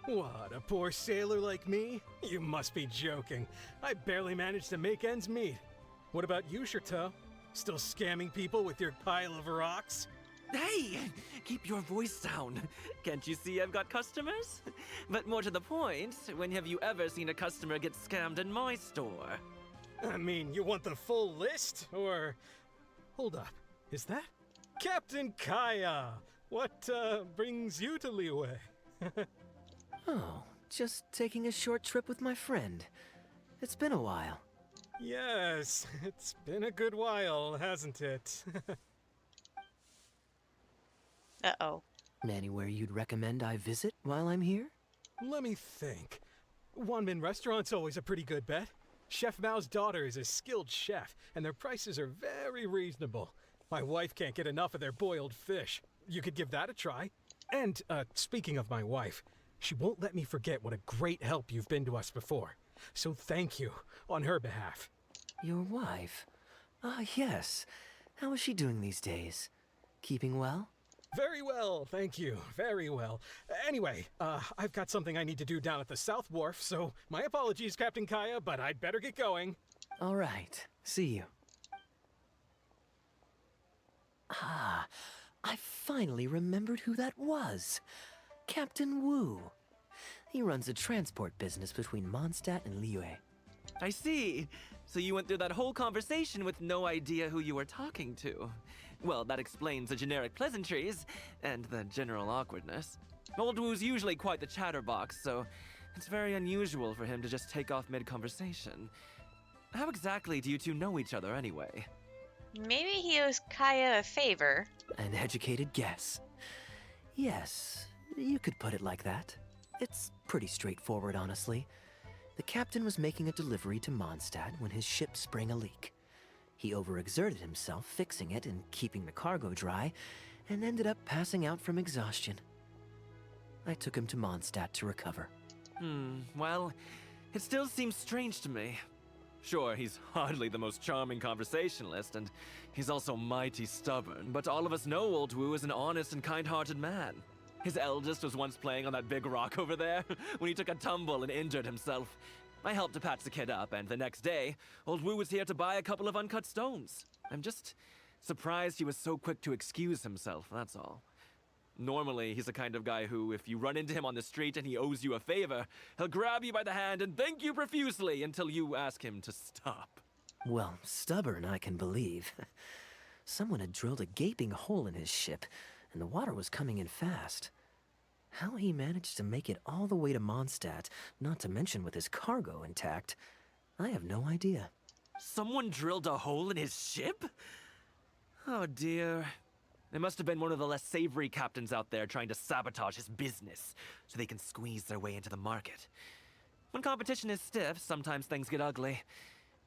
What, a poor sailor like me? You must be joking. I barely managed to make ends meet. What about you, Shurto? Still scamming people with your pile of rocks? Hey! Keep your voice down. Can't you see I've got customers? But more to the point, when have you ever seen a customer get scammed in my store? I mean, you want the full list? Or... Hold up. Is that... Captain Kaeya! What, brings you to Liyue? Oh, just taking a short trip with my friend. It's been a while. Yes, it's been a good while, hasn't it? Uh-oh. Anywhere you'd recommend I visit while I'm here? Let me think. Wanmin Restaurant's always a pretty good bet. Chef Mao's daughter is a skilled chef, and their prices are very reasonable. My wife can't get enough of their boiled fish. You could give that a try. And, speaking of my wife, she won't let me forget what a great help you've been to us before. So thank you, on her behalf. Your wife? Ah, yes. How is she doing these days? Keeping well? Very well, thank you. Very well. Anyway, I've got something I need to do down at the South Wharf, so my apologies, Captain Kaeya, but I'd better get going. All right. See you. Ah, I finally remembered who that was. Captain Wu. He runs a transport business between Mondstadt and Liyue. I see. So you went through that whole conversation with no idea who you were talking to. Well, that explains the generic pleasantries and the general awkwardness. Old Wu's usually quite the chatterbox, so it's very unusual for him to just take off mid-conversation. How exactly do you two know each other anyway? Maybe he owes Kaeya a favor. An educated guess. Yes, you could put it like that. It's pretty straightforward, honestly. The captain was making a delivery to Mondstadt when his ship sprang a leak. He overexerted himself fixing it and keeping the cargo dry, and ended up passing out from exhaustion. I took him to Mondstadt to recover. Well, it still seems strange to me. Sure, he's hardly the most charming conversationalist, and he's also mighty stubborn, but all of us know Old Wu is an honest and kind-hearted man. His eldest was once playing on that big rock over there, when he took a tumble and injured himself. I helped to patch the kid up, and the next day, Old Wu was here to buy a couple of uncut stones. I'm just surprised he was so quick to excuse himself, that's all. Normally, he's the kind of guy who, if you run into him on the street and he owes you a favor, he'll grab you by the hand and thank you profusely until you ask him to stop. Well, stubborn, I can believe. Someone had drilled a gaping hole in his ship, and the water was coming in fast. How he managed to make it all the way to Mondstadt, not to mention with his cargo intact, I have no idea. Someone drilled a hole in his ship? Oh dear. It must have been one of the less savory captains out there trying to sabotage his business, so they can squeeze their way into the market. When competition is stiff, sometimes things get ugly.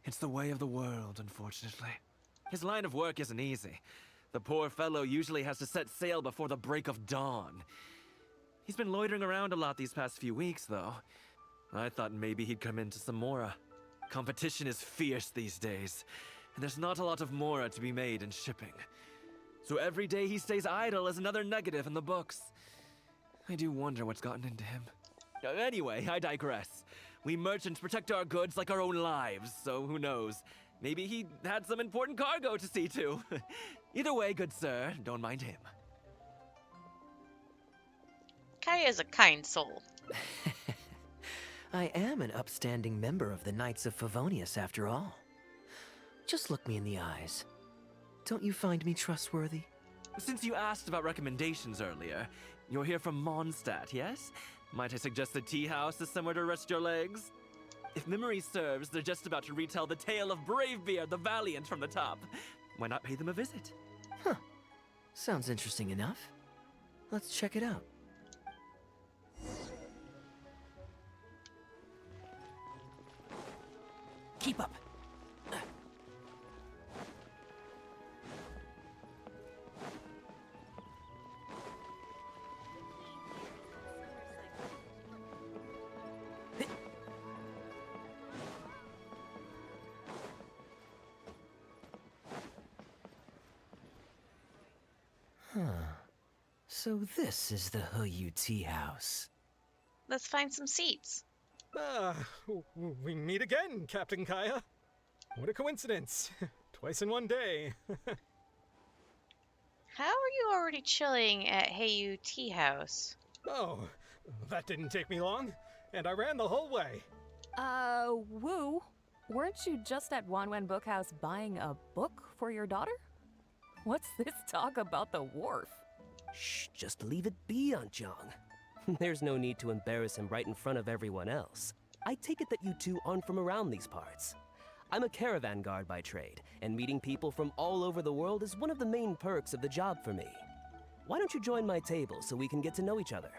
It's the way of the world, unfortunately. His line of work isn't easy. The poor fellow usually has to set sail before the break of dawn. He's been loitering around a lot these past few weeks, though. I thought maybe he'd come into some Mora. Competition is fierce these days, and there's not a lot of Mora to be made in shipping. So every day he stays idle is another negative in the books. I do wonder what's gotten into him. Anyway, I digress. We merchants protect our goods like our own lives, so who knows? Maybe he had some important cargo to see to. Either way, good sir, don't mind him. Kaeya is a kind soul. I am an upstanding member of the Knights of Favonius, after all. Just look me in the eyes. Don't you find me trustworthy? Since you asked about recommendations earlier, you're here from Mondstadt, yes? Might I suggest the tea house is somewhere to rest your legs? If memory serves, they're just about to retell the tale of Bravebeard the Valiant from the top. Why not pay them a visit? Huh. Sounds interesting enough. Let's check it out. Keep up. So this is the He Tea House. Let's find some seats. We meet again, Captain Kaeya. What a coincidence. Twice in one day. How are you already chilling at Heyu Tea House? Oh, that didn't take me long, and I ran the whole way. Wu, weren't you just at Wanwen Bookhouse buying a book for your daughter? What's this talk about the wharf? Shh, just leave it be, Aunt Jong. There's no need to embarrass him right in front of everyone else. I take it that you two aren't from around these parts. I'm a caravan guard by trade, and meeting people from all over the world is one of the main perks of the job for me. Why don't you join my table so we can get to know each other?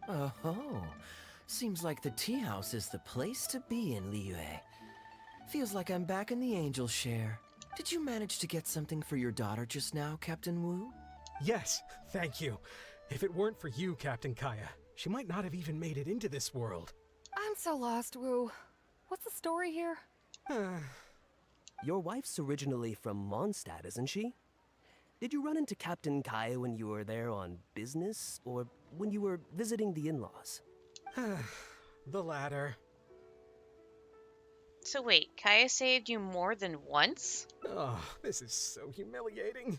Oh, seems like the tea house is the place to be in Liyue. Feels like I'm back in the angel share. Did you manage to get something for your daughter just now, Captain Wu? Yes, thank you. If it weren't for you, Captain Kaeya, she might not have even made it into this world. I'm so lost, Wu. What's the story here? Your wife's originally from Mondstadt, isn't she? Did you run into Captain Kaeya when you were there on business, or when you were visiting the in-laws? The latter. So wait, Kaeya saved you more than once? Oh, this is so humiliating.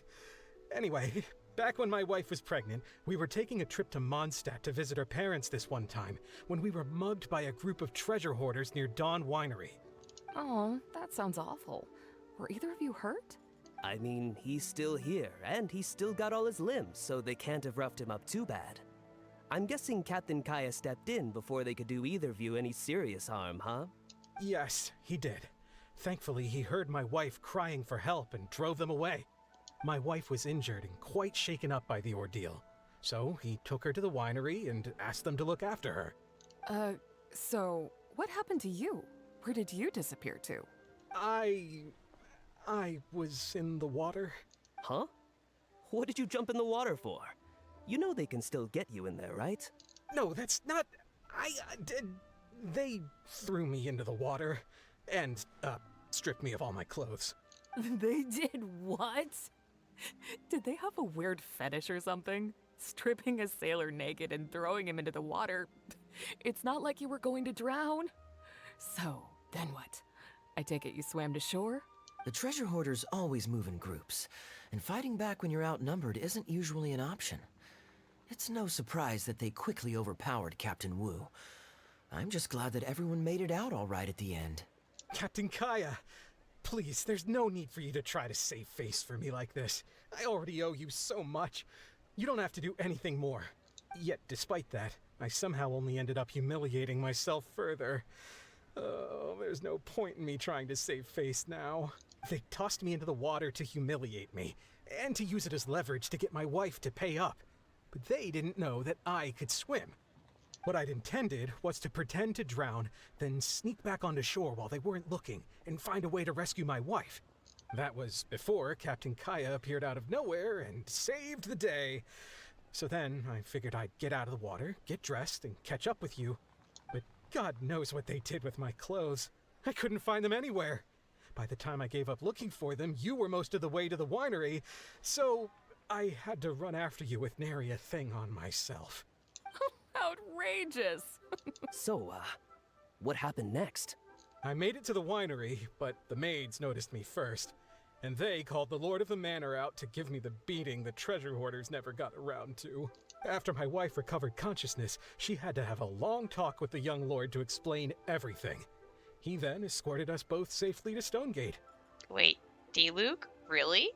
Anyway, back when my wife was pregnant, we were taking a trip to Mondstadt to visit her parents this one time, when we were mugged by a group of treasure hoarders near Dawn Winery. Oh, that sounds awful. Were either of you hurt? I mean, he's still here, and he's still got all his limbs, so they can't have roughed him up too bad. I'm guessing Captain Kaeya stepped in before they could do either of you any serious harm, huh? Yes, he did. Thankfully, he heard my wife crying for help and drove them away. My wife was injured and quite shaken up by the ordeal, so he took her to the winery and asked them to look after her. So what happened to you? Where did you disappear to? I was in the water. Huh? What did you jump in the water for? You know they can still get you in there, right? No, that's not... They threw me into the water and, stripped me of all my clothes. They did what? Did they have a weird fetish or something? Stripping a sailor naked and throwing him into the water? It's not like you were going to drown. So, then what? I take it you swam to shore? The treasure hoarders always move in groups, and fighting back when you're outnumbered isn't usually an option. It's no surprise that they quickly overpowered Captain Wu. I'm just glad that everyone made it out all right at the end. Captain Kaeya, please, there's no need for you to try to save face for me like this. I already owe you so much. You don't have to do anything more. Yet, despite that, I somehow only ended up humiliating myself further. Oh, there's no point in me trying to save face now. They tossed me into the water to humiliate me, and to use it as leverage to get my wife to pay up. But they didn't know that I could swim. What I'd intended was to pretend to drown, then sneak back onto shore while they weren't looking, and find a way to rescue my wife. That was before Captain Kaeya appeared out of nowhere and saved the day. So then I figured I'd get out of the water, get dressed, and catch up with you. But God knows what they did with my clothes. I couldn't find them anywhere. By the time I gave up looking for them, you were most of the way to the winery, so I had to run after you with nary a thing on myself. Outrageous! So, what happened next? I made it to the winery, but the maids noticed me first, and they called the Lord of the Manor out to give me the beating the treasure hoarders never got around to. After my wife recovered consciousness, she had to have a long talk with the young lord to explain everything. He then escorted us both safely to Stonegate. Wait, D-Luke? Really?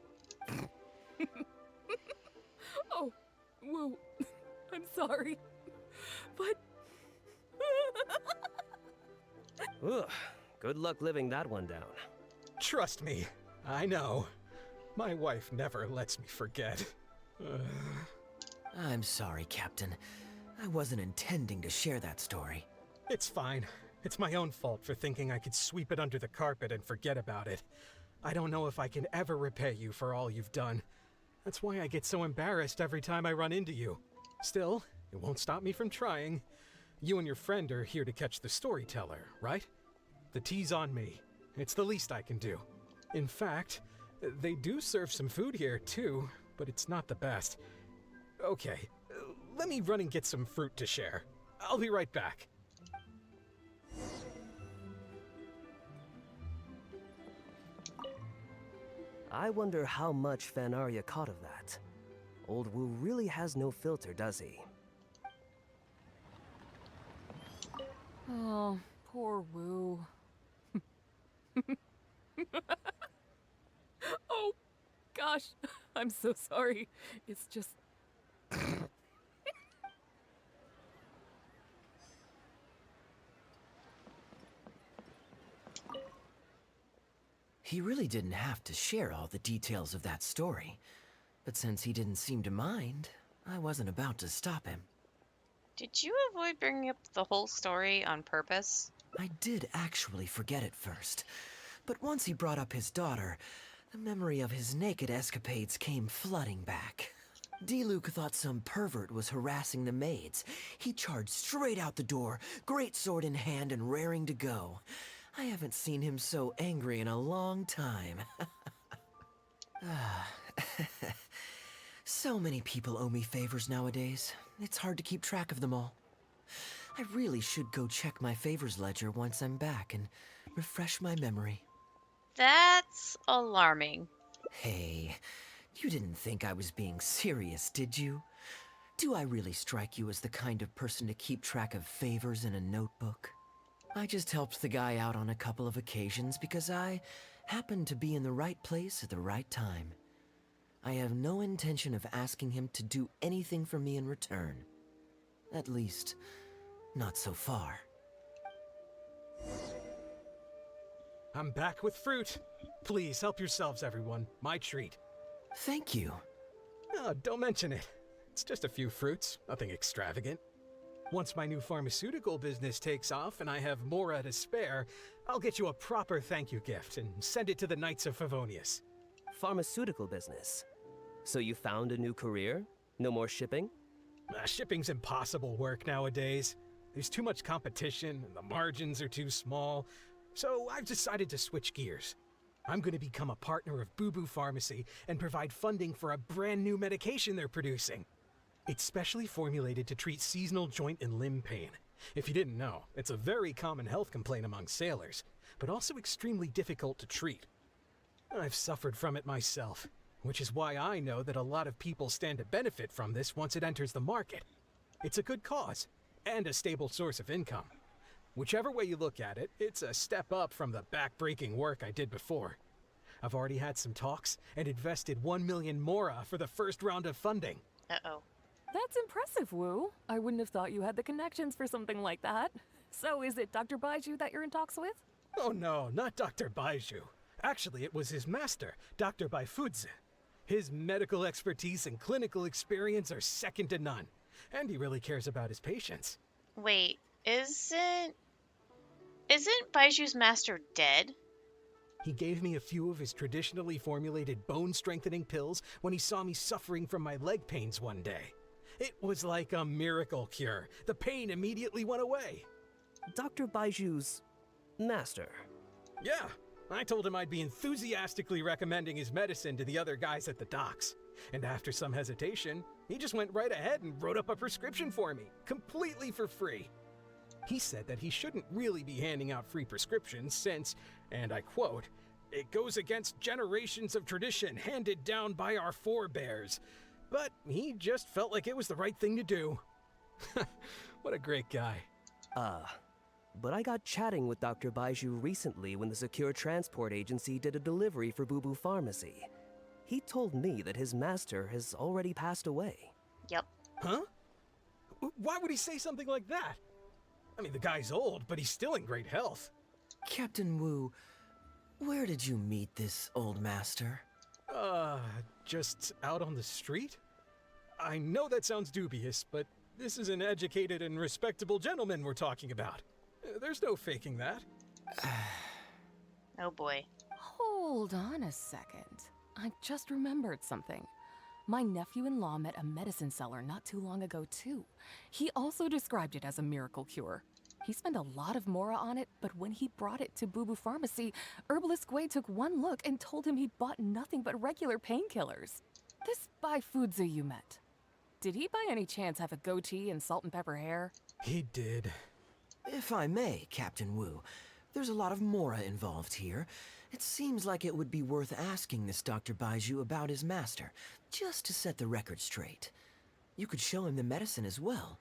Oh, Woo, I'm sorry, but... Ugh, good luck living that one down. Trust me, I know. My wife never lets me forget. I'm sorry, Captain. I wasn't intending to share that story. It's fine. It's my own fault for thinking I could sweep it under the carpet and forget about it. I don't know if I can ever repay you for all you've done. That's why I get so embarrassed every time I run into you. Still, it won't stop me from trying. You and your friend are here to catch the storyteller, right? The tea's on me. It's the least I can do. In fact, they do serve some food here, too, but it's not the best. Okay, let me run and get some fruit to share. I'll be right back. I wonder how much Fanaria caught of that. Old Wu really has no filter, does he? Oh, poor Wu. Oh, gosh, I'm so sorry. It's just... He really didn't have to share all the details of that story. But since he didn't seem to mind, I wasn't about to stop him. Did you avoid bringing up the whole story on purpose? I did actually forget it first. But once he brought up his daughter, the memory of his naked escapades came flooding back. D-Luke thought some pervert was harassing the maids. He charged straight out the door, great sword in hand and raring to go. I haven't seen him so angry in a long time. So many people owe me favors nowadays. It's hard to keep track of them all. I really should go check my favors ledger once I'm back and refresh my memory. That's alarming. Hey, you didn't think I was being serious, did you? Do I really strike you as the kind of person to keep track of favors in a notebook? I just helped the guy out on a couple of occasions because I happened to be in the right place at the right time. I have no intention of asking him to do anything for me in return. At least, not so far. I'm back with fruit. Please help yourselves, everyone. My treat. Thank you. Oh, don't mention it. It's just a few fruits, nothing extravagant. Once my new pharmaceutical business takes off and I have more to spare, I'll get you a proper thank you gift and send it to the Knights of Favonius. Pharmaceutical business? So you found a new career? No more shipping? Shipping's impossible work nowadays. There's too much competition and the margins are too small. So I've decided to switch gears. I'm going to become a partner of Boo Boo Pharmacy and provide funding for a brand new medication they're producing. It's specially formulated to treat seasonal joint and limb pain. If you didn't know, it's a very common health complaint among sailors, but also extremely difficult to treat. I've suffered from it myself, which is why I know that a lot of people stand to benefit from this once it enters the market. It's a good cause, and a stable source of income. Whichever way you look at it, it's a step up from the back-breaking work I did before. I've already had some talks and invested 1 million mora for the first round of funding. Uh-oh. That's impressive, Wu. I wouldn't have thought you had the connections for something like that. So is it Dr. Baiju that you're in talks with? Oh no, not Dr. Baiju. Actually, it was his master, Dr. Baifudze. His medical expertise and clinical experience are second to none, and he really cares about his patients. Wait, isn't Baiju's master dead? He gave me a few of his traditionally formulated bone-strengthening pills when he saw me suffering from my leg pains one day. It was like a miracle cure. The pain immediately went away. Dr. Baiju's master? Yeah, I told him I'd be enthusiastically recommending his medicine to the other guys at the docks. And after some hesitation, he just went right ahead and wrote up a prescription for me, completely for free. He said that he shouldn't really be handing out free prescriptions since, and I quote, "It goes against generations of tradition handed down by our forebears." But he just felt like it was the right thing to do. What a great guy. But I got chatting with Dr. Baiju recently when the Secure Transport Agency did a delivery for Boo Boo Pharmacy. He told me that his master has already passed away. Yep. Huh? Why would he say something like that? I mean, the guy's old, but he's still in great health. Captain Wu, where did you meet this old master? Just out on the street? I know that sounds dubious, but this is an educated and respectable gentleman we're talking about. There's no faking that. Oh boy. Hold on a second. I just remembered something. My nephew-in-law met a medicine seller not too long ago, too. He also described it as a miracle cure. He spent a lot of mora on it, but when he brought it to Boo Boo Pharmacy, Herbalist Gui took one look and told him he'd bought nothing but regular painkillers. This Baifudze you met, did he by any chance have a goatee and salt and pepper hair? He did. If I may, Captain Wu, there's a lot of mora involved here. It seems like it would be worth asking this Dr. Baiju about his master, just to set the record straight. You could show him the medicine as well.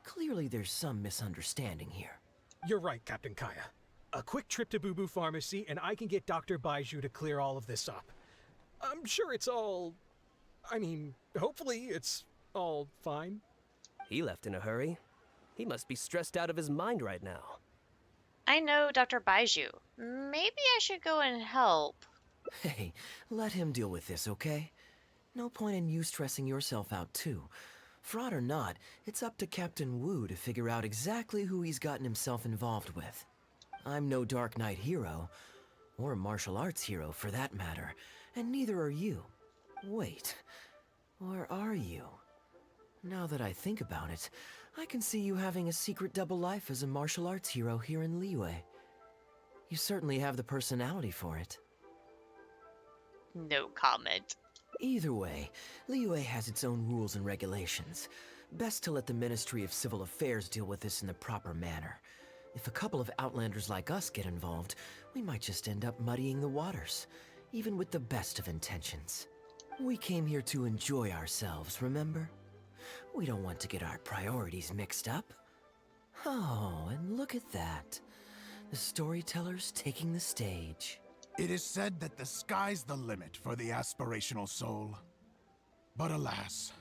Clearly there's some misunderstanding here. You're right, Captain Kaeya. A quick trip to Boo Boo Pharmacy and I can get Dr. Baiju to clear all of this up. I'm sure it's all... hopefully it's all fine. He left in a hurry. He must be stressed out of his mind right now. I know Dr. Baiju. Maybe I should go and help. Hey, let him deal with this, okay? No point in you stressing yourself out, too. Fraud or not, it's up to Captain Wu to figure out exactly who he's gotten himself involved with. I'm no Dark Knight hero, or martial arts hero for that matter, and neither are you. Wait, or are you? Now that I think about it, I can see you having a secret double life as a martial arts hero here in Liyue. You certainly have the personality for it. No comment. Either way, Liyue has its own rules and regulations. Best to let the Ministry of Civil Affairs deal with this in the proper manner. If a couple of outlanders like us get involved, we might just end up muddying the waters, even with the best of intentions. We came here to enjoy ourselves, remember? We don't want to get our priorities mixed up. Oh, and look at that. The storyteller's taking the stage. It is said that the sky's the limit for the aspirational soul. But alas,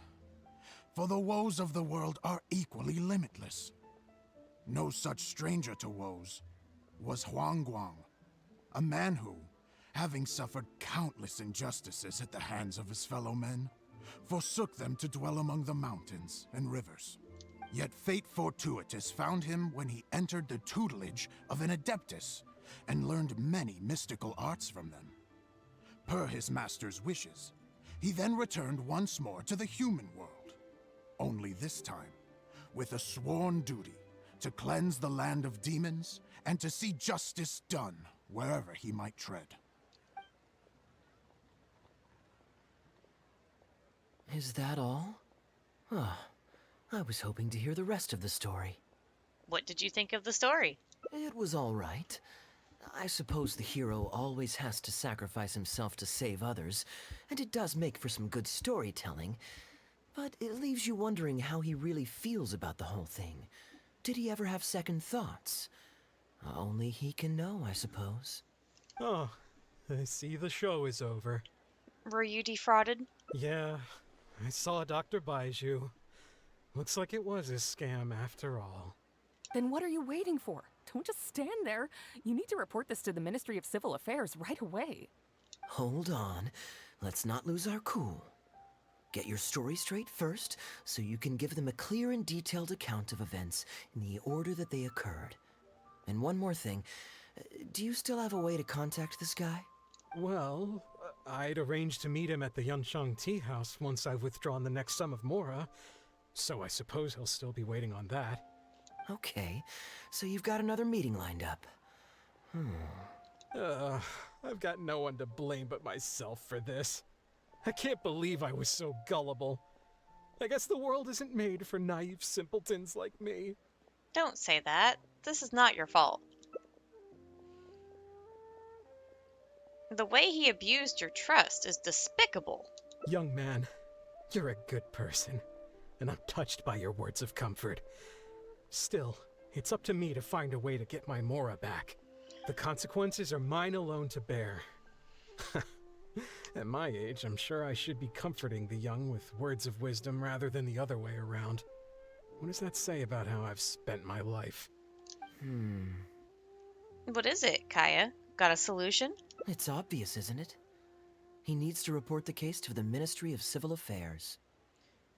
for the woes of the world are equally limitless. No such stranger to woes was Huang Guang, a man who, having suffered countless injustices at the hands of his fellow men, forsook them to dwell among the mountains and rivers. Yet fate fortuitous found him when he entered the tutelage of an adeptus and learned many mystical arts from them. Per his master's wishes, he then returned once more to the human world, only this time with a sworn duty to cleanse the land of demons and to see justice done wherever he might tread. Is that all? Oh, I was hoping to hear the rest of the story. What did you think of the story? It was all right. I suppose the hero always has to sacrifice himself to save others, and it does make for some good storytelling, but it leaves you wondering how he really feels about the whole thing. Did he ever have second thoughts? Only he can know, I suppose. Oh, I see the show is over. Were you defrauded? Yeah, I saw Dr. Baiju. Looks like it was a scam after all. Then what are you waiting for? Don't just stand there. You need to report this to the Ministry of Civil Affairs right away. Hold on. Let's not lose our cool. Get your story straight first, so you can give them a clear and detailed account of events in the order that they occurred. And one more thing. Do you still have a way to contact this guy? Well, I'd arranged to meet him at the Yunsheng Tea House once I've withdrawn the next sum of Mora, so I suppose he'll still be waiting on that. Okay, so you've got another meeting lined up. I've got no one to blame but myself for this. I can't believe I was so gullible. I guess the world isn't made for naive simpletons like me. Don't say that. This is not your fault. The way he abused your trust is despicable. Young man, you're a good person, and I'm touched by your words of comfort. Still, it's up to me to find a way to get my Mora back. The consequences are mine alone to bear. At my age, I'm sure I should be comforting the young with words of wisdom rather than the other way around. What does that say about how I've spent my life? What is it, Kaeya? Got a solution? It's obvious, isn't it? He needs to report the case to the Ministry of Civil Affairs.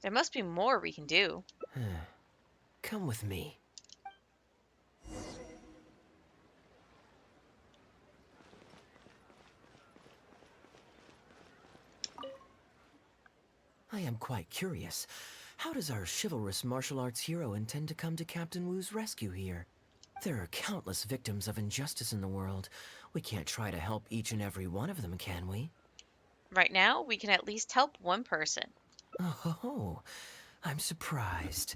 There must be more we can do. Come with me. I am quite curious. How does our chivalrous martial arts hero intend to come to Captain Wu's rescue here? There are countless victims of injustice in the world. We can't try to help each and every one of them, can we? Right now, we can at least help one person. Oh, I'm surprised.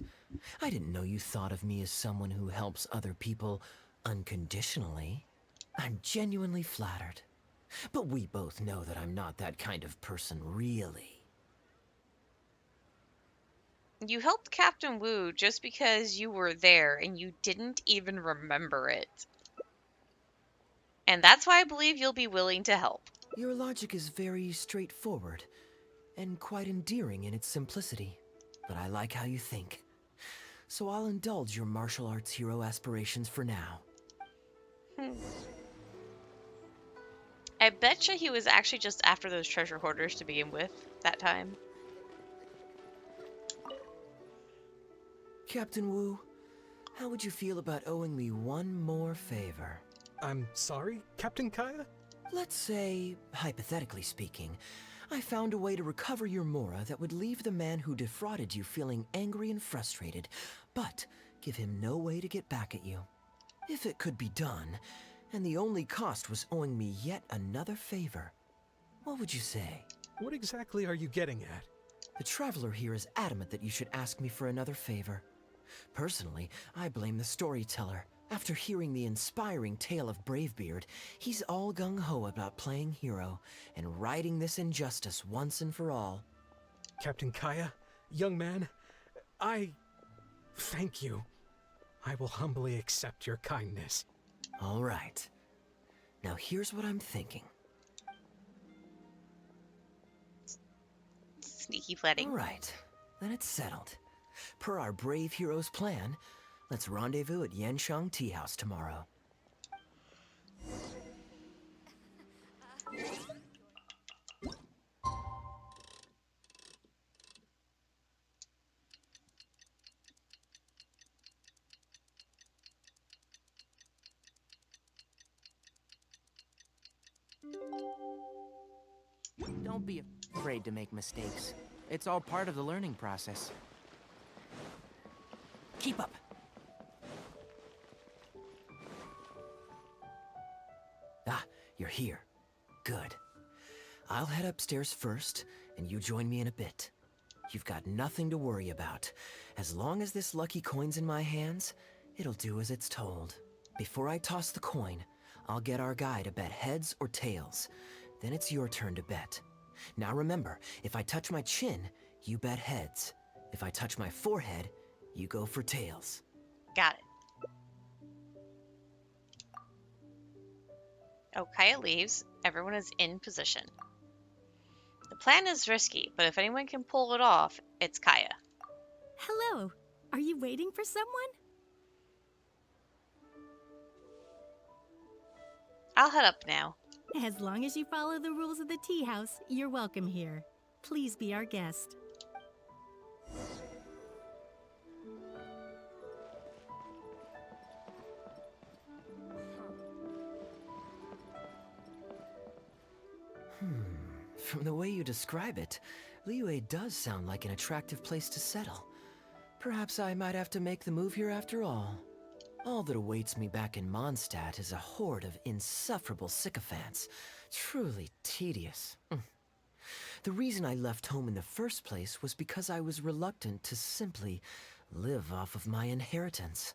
I didn't know you thought of me as someone who helps other people unconditionally. I'm genuinely flattered. But we both know that I'm not that kind of person, really. You helped Captain Wu just because you were there and you didn't even remember it. And that's why I believe you'll be willing to help. Your logic is very straightforward and quite endearing in its simplicity. But I like how you think. So I'll indulge your martial arts hero aspirations for now. I betcha he was actually just after those treasure hoarders to begin with, that time. Captain Wu, how would you feel about owing me one more favor? I'm sorry, Captain Kaeya? Let's say, hypothetically speaking, I found a way to recover your Mora that would leave the man who defrauded you feeling angry and frustrated, but give him no way to get back at you. If it could be done, And the only cost was owing me yet another favor. What would you say? What exactly are you getting at? The traveler here is adamant that you should ask me for another favor. Personally, I blame the storyteller. After hearing the inspiring tale of Bravebeard, he's all gung-ho about playing hero and righting this injustice once and for all. Captain Kaeya, young man, I thank you. I will humbly accept your kindness. All right. Now here's what I'm thinking. Sneaky planning. All right, then it's settled. Per our brave hero's plan, let's rendezvous at Yanshang Tea House tomorrow. Don't be afraid to make mistakes. It's all part of the learning process. Keep up. Ah, you're here. Good. I'll head upstairs first, and you join me in a bit. You've got nothing to worry about. As long as this lucky coin's in my hands, it'll do as it's told. Before I toss the coin, I'll get our guy to bet heads or tails. Then it's your turn to bet. Now remember, if I touch my chin, you bet heads. If I touch my forehead, you go for tails. Got it. Oh, Kaeya leaves. Everyone is in position. The plan is risky, but if anyone can pull it off, it's Kaeya. Hello. Are you waiting for someone? I'll head up now. As long as you follow the rules of the tea house, you're welcome here. Please be our guest. From the way you describe it, Liyue does sound like an attractive place to settle. Perhaps I might have to make the move here after all. All that awaits me back in Mondstadt is a horde of insufferable sycophants. Truly tedious. The reason I left home in the first place was because I was reluctant to simply live off of my inheritance.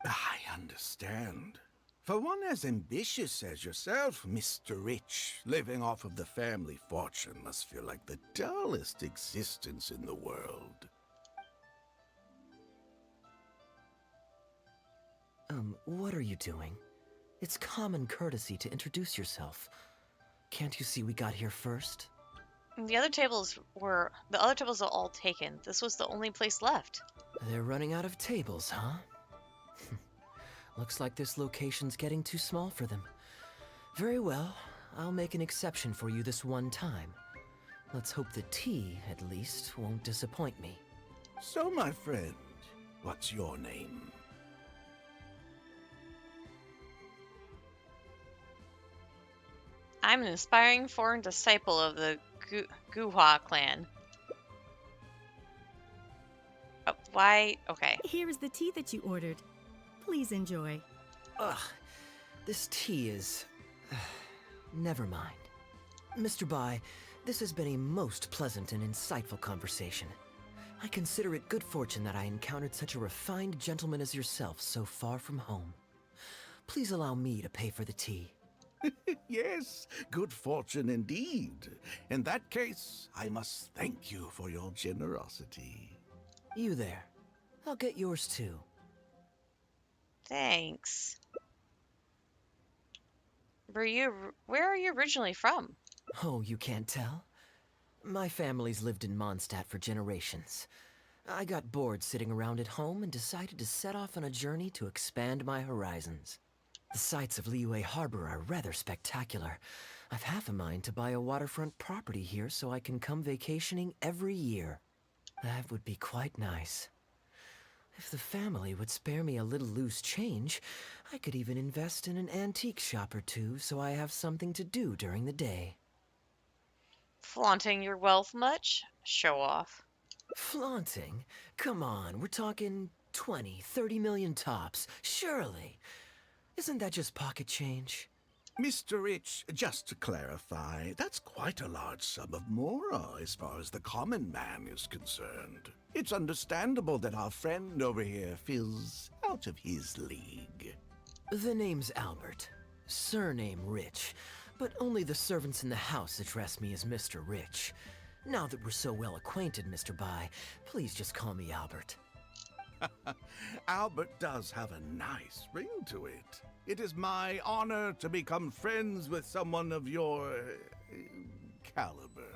I understand. For one as ambitious as yourself, Mr. Rich, living off of the family fortune must feel like the dullest existence in the world. What are you doing? It's common courtesy to introduce yourself. Can't you see we got here first? The other tables are all taken. This was the only place left. They're running out of tables, huh? Looks like this location's getting too small for them. Very well, I'll make an exception for you this one time. Let's hope the tea, at least, won't disappoint me. So, my friend, what's your name? I'm an aspiring foreign disciple of the Guhua clan. Oh, why? Okay. Here is the tea that you ordered. Please enjoy. Ugh, this tea is... never mind. Mr. Bai, this has been a most pleasant and insightful conversation. I consider it good fortune that I encountered such a refined gentleman as yourself so far from home. Please allow me to pay for the tea. Yes, good fortune indeed. In that case, I must thank you for your generosity. You there. I'll get yours too. Thanks. Where are you originally from? Oh, you can't tell? My family's lived in Mondstadt for generations. I got bored sitting around at home and decided to set off on a journey to expand my horizons. The sights of Liyue Harbor are rather spectacular. I've half a mind to buy a waterfront property here so I can come vacationing every year. That would be quite nice. If the family would spare me a little loose change, I could even invest in an antique shop or two so I have something to do during the day. Flaunting your wealth much? Show off. Isn't that just pocket change? Mr. Rich, just to clarify, that's quite a large sum of mora as far as the common man is concerned. It's understandable that our friend over here feels out of his league. The name's Albert. Surname Rich. But only the servants in the house address me as Mr. Rich. Now that we're so well acquainted, Mr. Bai, please just call me Albert. Albert does have a nice ring to it. It is my honor to become friends with someone of your caliber.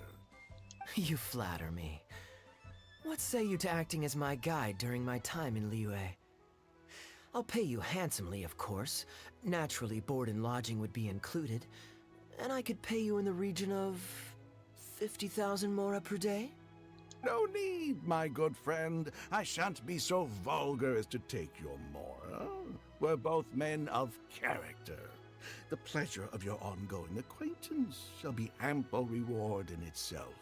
You flatter me. What say you to acting as my guide during my time in Liyue? I'll pay you handsomely, of course. Naturally, board and lodging would be included. And I could pay you in the region of 50,000 mora per day? No need, my good friend. I shan't be so vulgar as to take your mora. We're both men of character. The pleasure of your ongoing acquaintance shall be ample reward in itself.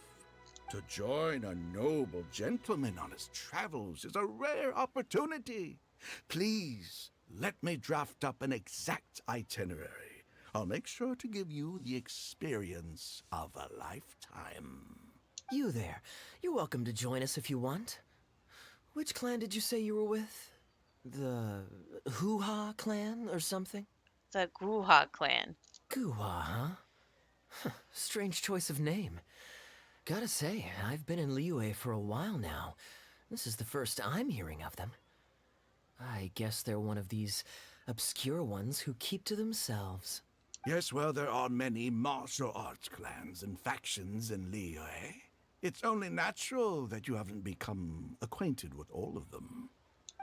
To join a noble gentleman on his travels is a rare opportunity. Please, let me draft up an exact itinerary. I'll make sure to give you the experience of a lifetime. You there. You're welcome to join us if you want. Which clan did you say you were with? The Hoo-Ha clan or something? The Guha clan. Guha, huh? Strange choice of name. Gotta say, I've been in Liyue for a while now. This is the first I'm hearing of them. I guess they're one of these obscure ones who keep to themselves. Yes, well, there are many martial arts clans and factions in Liyue. It's only natural that you haven't become acquainted with all of them.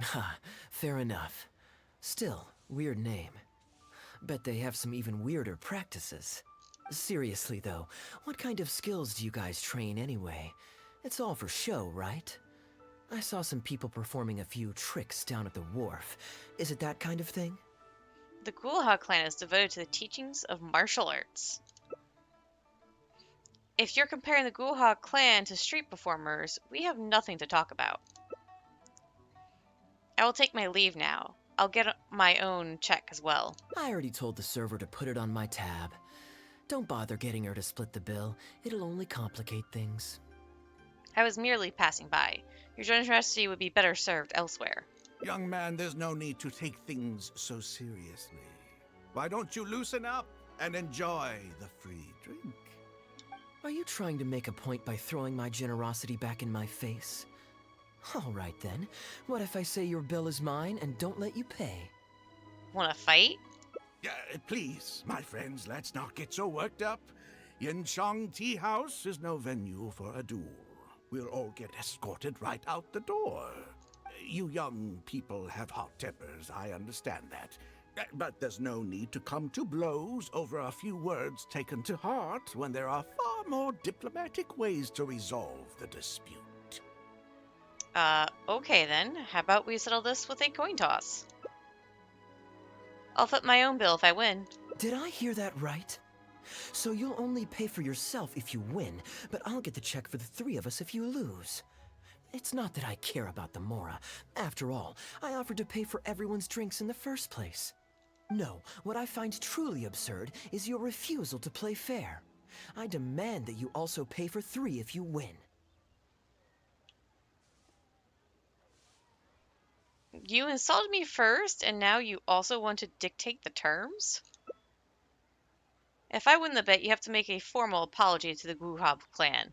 Ha, fair enough. Still, weird name. Bet they have some even weirder practices. Seriously though, what kind of skills do you guys train anyway? It's all for show, right? I saw some people performing a few tricks down at the wharf. Is it that kind of thing? The Guha clan is devoted to the teachings of martial arts. If you're comparing the Guha clan to street performers, we have nothing to talk about. I will take my leave now. I'll get my own check as well. I already told the server to put it on my tab. Don't bother getting her to split the bill. It'll only complicate things. I was merely passing by. Your generosity would be better served elsewhere. Young man, there's no need to take things so seriously. Why don't you loosen up and enjoy the free drink? Are you trying to make a point by throwing my generosity back in my face? All right then. What if I say your bill is mine and don't let you pay? Wanna fight? Please, my friends, let's not get so worked up. Yinchang Tea House is no venue for a duel. We'll all get escorted right out the door. You young people have hot tempers, I understand that. But there's no need to come to blows over a few words taken to heart when there are far more diplomatic ways to resolve the dispute. Okay then. How about we settle this with a coin toss? I'll foot my own bill if I win. Did I hear that right? So you'll only pay for yourself if you win, but I'll get the check for the three of us if you lose. It's not that I care about the mora. After all, I offered to pay for everyone's drinks in the first place. No, what I find truly absurd is your refusal to play fair. I demand that you also pay for three if you win. You insulted me first, and now you also want to dictate the terms? If I win the bet, you have to make a formal apology to the Guha clan.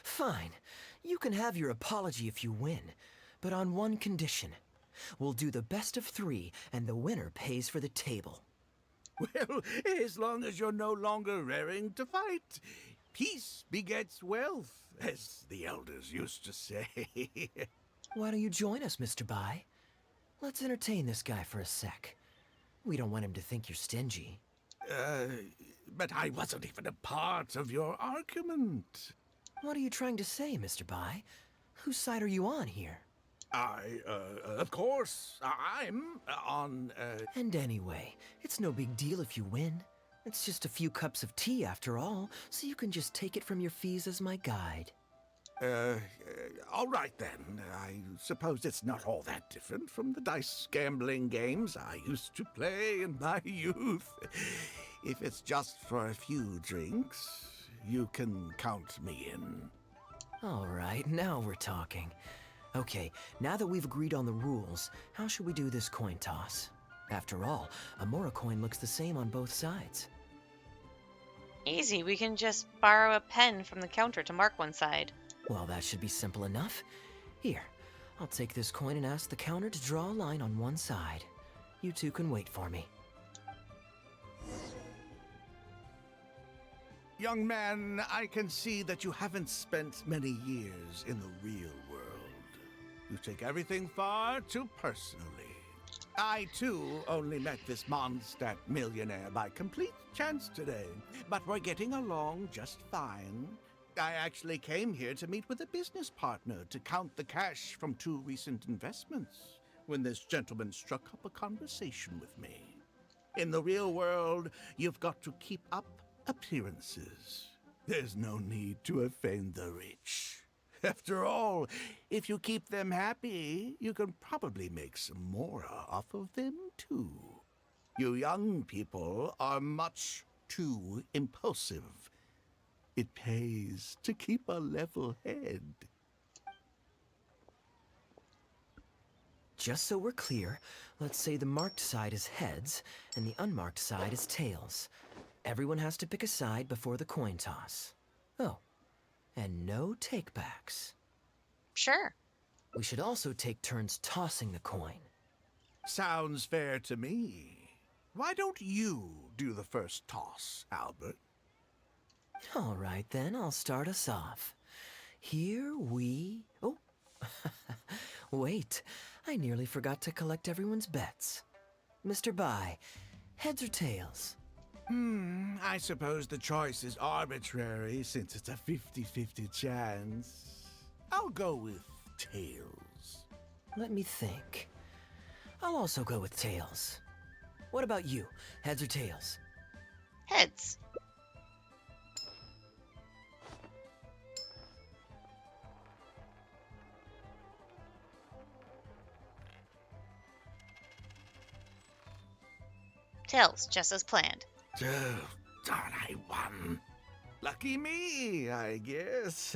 Fine. You can have your apology if you win, but on one condition. We'll do the best of three, and the winner pays for the table. Well, as long as you're no longer raring to fight, peace begets wealth, as the elders used to say. Why don't you join us, Mr. Bai? Let's entertain this guy for a sec. We don't want him to think you're stingy. But I wasn't even a part of your argument. What are you trying to say, Mr. Bai? Whose side are you on here? Of course, I'm on, And anyway, it's no big deal if you win. It's just a few cups of tea after all, so you can just take it from your fees as my guide. All right then. I suppose it's not all that different from the dice gambling games I used to play in my youth. If it's just for a few drinks, you can count me in. All right, now we're talking. Okay, now that we've agreed on the rules, how should we do this coin toss? After all, a Mora coin looks the same on both sides. Easy, we can just borrow a pen from the counter to mark one side. Well, that should be simple enough. Here, I'll take this coin and ask the counter to draw a line on one side. You two can wait for me. Young man, I can see that you haven't spent many years in the real world. You take everything far too personally. I, too, only met this Mondstadt millionaire by complete chance today, but we're getting along just fine. I actually came here to meet with a business partner to count the cash from 2 recent investments when this gentleman struck up a conversation with me. In the real world, you've got to keep up appearances. There's no need to offend the rich. After all, if you keep them happy, you can probably make some more off of them, too. You young people are much too impulsive. It pays to keep a level head. Just so we're clear, let's say the marked side is heads and the unmarked side is tails. Everyone has to pick a side before the coin toss. Oh, and no takebacks. Sure. We should also take turns tossing the coin. Sounds fair to me. Why don't you do the first toss, Albert? All right then, I'll start us off. Here we... Oh, wait. I nearly forgot to collect everyone's bets. Mr. Bai, heads or tails? I suppose the choice is arbitrary since it's a 50-50 chance. I'll go with tails. Let me think. I'll also go with tails. What about you? Heads or tails? Heads. Tails, just as planned. Oh, darn, I won. Lucky me, I guess.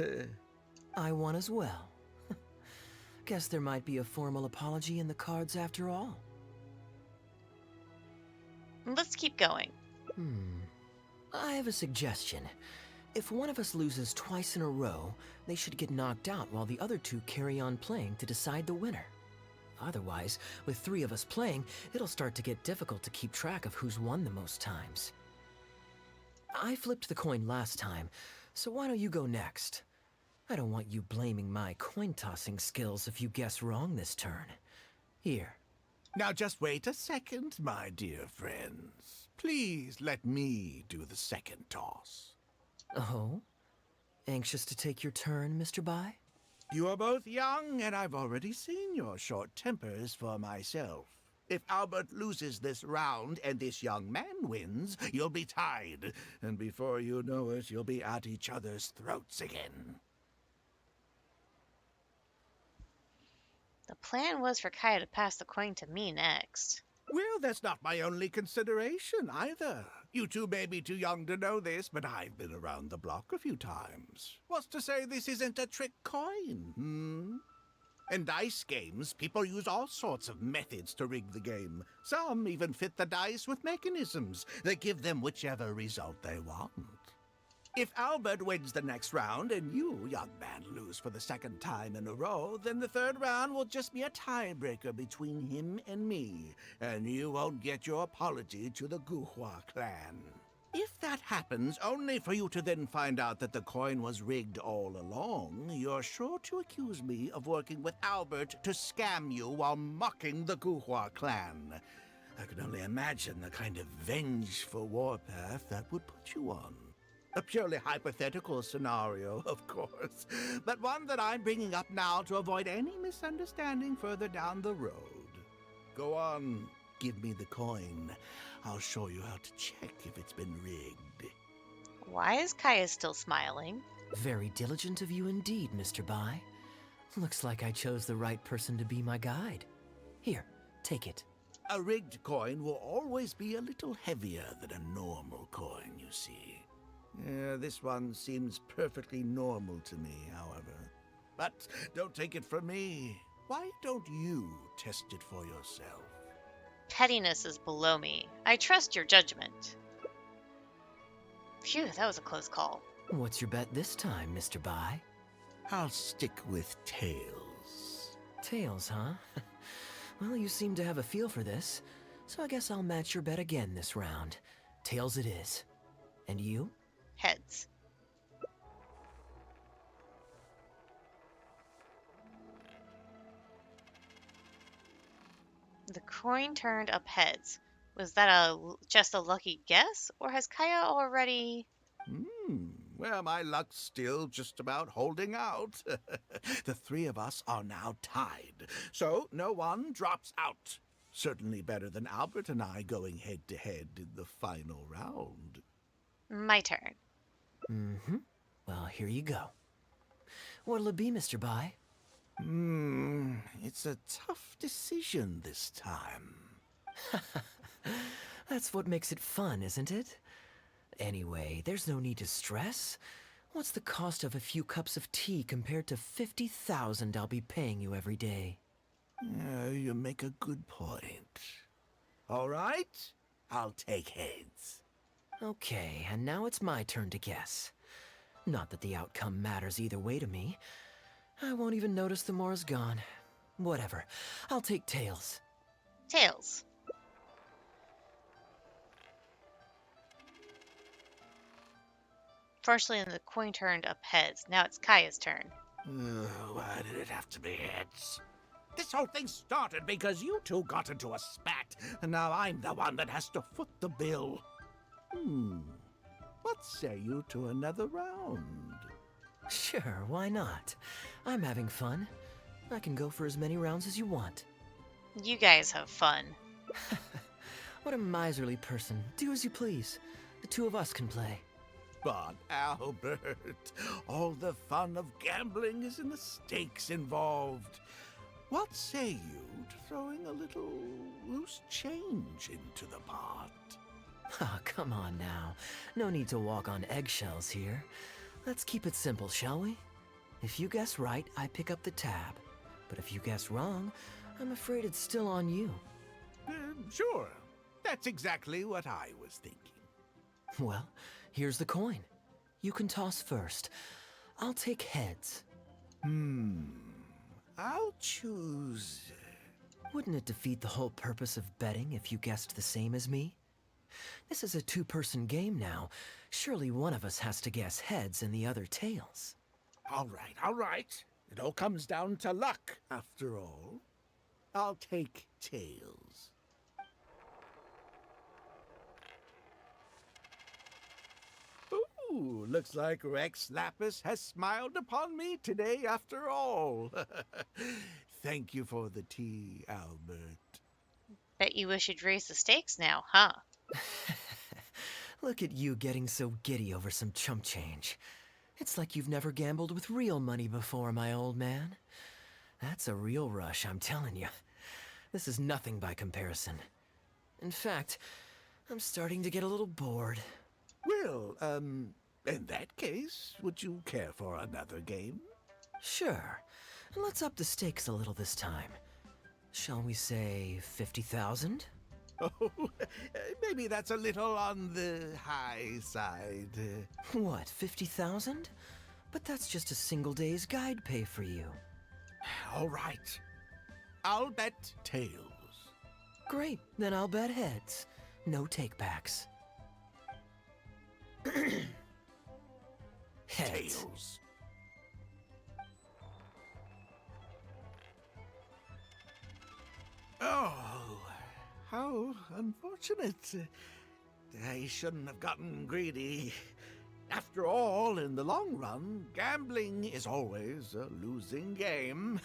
I won as well. Guess there might be a formal apology in the cards after all. Let's keep going. I have a suggestion. If one of us loses twice in a row, they should get knocked out while the other two carry on playing to decide the winner. Otherwise, with 3 of us playing, it'll start to get difficult to keep track of who's won the most times. I flipped the coin last time, so why don't you go next? I don't want you blaming my coin-tossing skills if you guess wrong this turn. Here. Now just wait a second, my dear friends. Please let me do the second toss. Oh? Anxious to take your turn, Mr. Bai? You are both young, and I've already seen your short tempers for myself. If Albert loses this round and this young man wins, you'll be tied. And before you know it, you'll be at each other's throats again. The plan was for Kaeya to pass the coin to me next. Well, that's not my only consideration, either. You two may be too young to know this, but I've been around the block a few times. What's to say this isn't a trick coin, In dice games, people use all sorts of methods to rig the game. Some even fit the dice with mechanisms that give them whichever result they want. If Albert wins the next round and you, young man, lose for the second time in a row, then the third round will just be a tiebreaker between him and me, and you won't get your apology to the Guhua clan. If that happens, only for you to then find out that the coin was rigged all along, you're sure to accuse me of working with Albert to scam you while mocking the Guhua clan. I can only imagine the kind of vengeful warpath that would put you on. A purely hypothetical scenario, of course, but one that I'm bringing up now to avoid any misunderstanding further down the road. Go on, give me the coin. I'll show you how to check if it's been rigged. Why is Kaeya still smiling? Very diligent of you indeed, Mr. Bai. Looks like I chose the right person to be my guide. Here, take it. A rigged coin will always be a little heavier than a normal coin, you see. This one seems perfectly normal to me, however. But don't take it from me. Why don't you test it for yourself? Pettiness is below me. I trust your judgment. Phew, that was a close call. What's your bet this time, Mr. Bai? I'll stick with tails. Tails, huh? Well, you seem to have a feel for this, so I guess I'll match your bet again this round. Tails it is. And you? Heads. The coin turned up heads. Was that just a lucky guess, or has Kaeya already... Well, my luck's still just about holding out. The three of us are now tied, so no one drops out. Certainly better than Albert and I going head-to-head in the final round. My turn. Well, here you go. What'll it be, Mr. Bai? It's a tough decision this time. That's what makes it fun, isn't it? Anyway, there's no need to stress. What's the cost of a few cups of tea compared to 50,000 I'll be paying you every day? You make a good point. All right, I'll take heads. Okay, and now it's my turn to guess. Not that the outcome matters either way to me. I won't even notice the more's gone. Whatever, I'll take tails. Tails. Fortunately, the coin turned up heads. Now it's Kaeya's turn. Why did it have to be heads? This whole thing started because you two got into a spat, and now I'm the one that has to foot the bill. What say you to another round? Sure, why not? I'm having fun. I can go for as many rounds as you want. You guys have fun. What a miserly person. Do as you please. The two of us can play. But, Albert, all the fun of gambling is in the stakes involved. What say you to throwing a little loose change into the pot? Ah, come on now. No need to walk on eggshells here. Let's keep it simple, shall we? If you guess right, I pick up the tab. But if you guess wrong, I'm afraid it's still on you. Sure. That's exactly what I was thinking. Well, here's the coin. You can toss first. I'll take heads. I'll choose... Wouldn't it defeat the whole purpose of betting if you guessed the same as me? This is a two-person game now. Surely one of us has to guess heads and the other tails. All right. It all comes down to luck, after all. I'll take tails. Ooh, looks like Rex Lapis has smiled upon me today after all. Thank you for the tea, Albert. Bet you wish you'd raise the stakes now, huh? Look at you getting so giddy over some chump change. It's like you've never gambled with real money before, my old man. That's a real rush, I'm telling you. This is nothing by comparison. In fact, I'm starting to get a little bored. Well, in that case, would you care for another game? Sure. Let's up the stakes a little this time. Shall we say 50,000? Oh, maybe that's a little on the high side. What, 50,000? But that's just a single day's guide pay for you. All right. I'll bet tails. Great, then I'll bet heads. No takebacks. Heads. Tails. Oh, how unfortunate. I shouldn't have gotten greedy. After all, in the long run, gambling is always a losing game.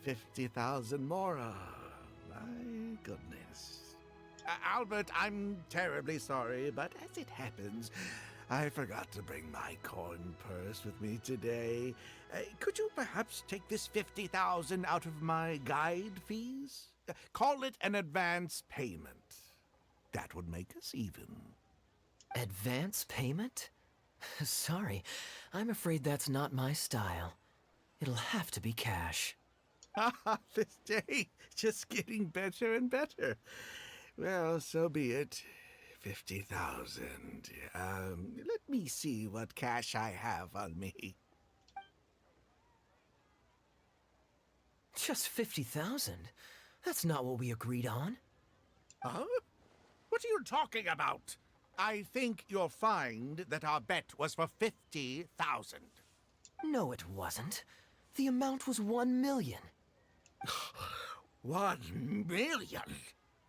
50,000 more. My goodness. Albert, I'm terribly sorry, but as it happens, I forgot to bring my coin purse with me today. Could you perhaps take this 50,000 out of my guide fees? Call it an advance payment. That would make us even. Advance payment? Sorry, I'm afraid that's not my style. It'll have to be cash. This day just getting better and better. Well, so be it. 50,000. Let me see what cash I have on me. Just 50,000? That's not what we agreed on. Huh? What are you talking about? I think you'll find that our bet was for 50,000. No, it wasn't. The amount was 1 million. 1 million?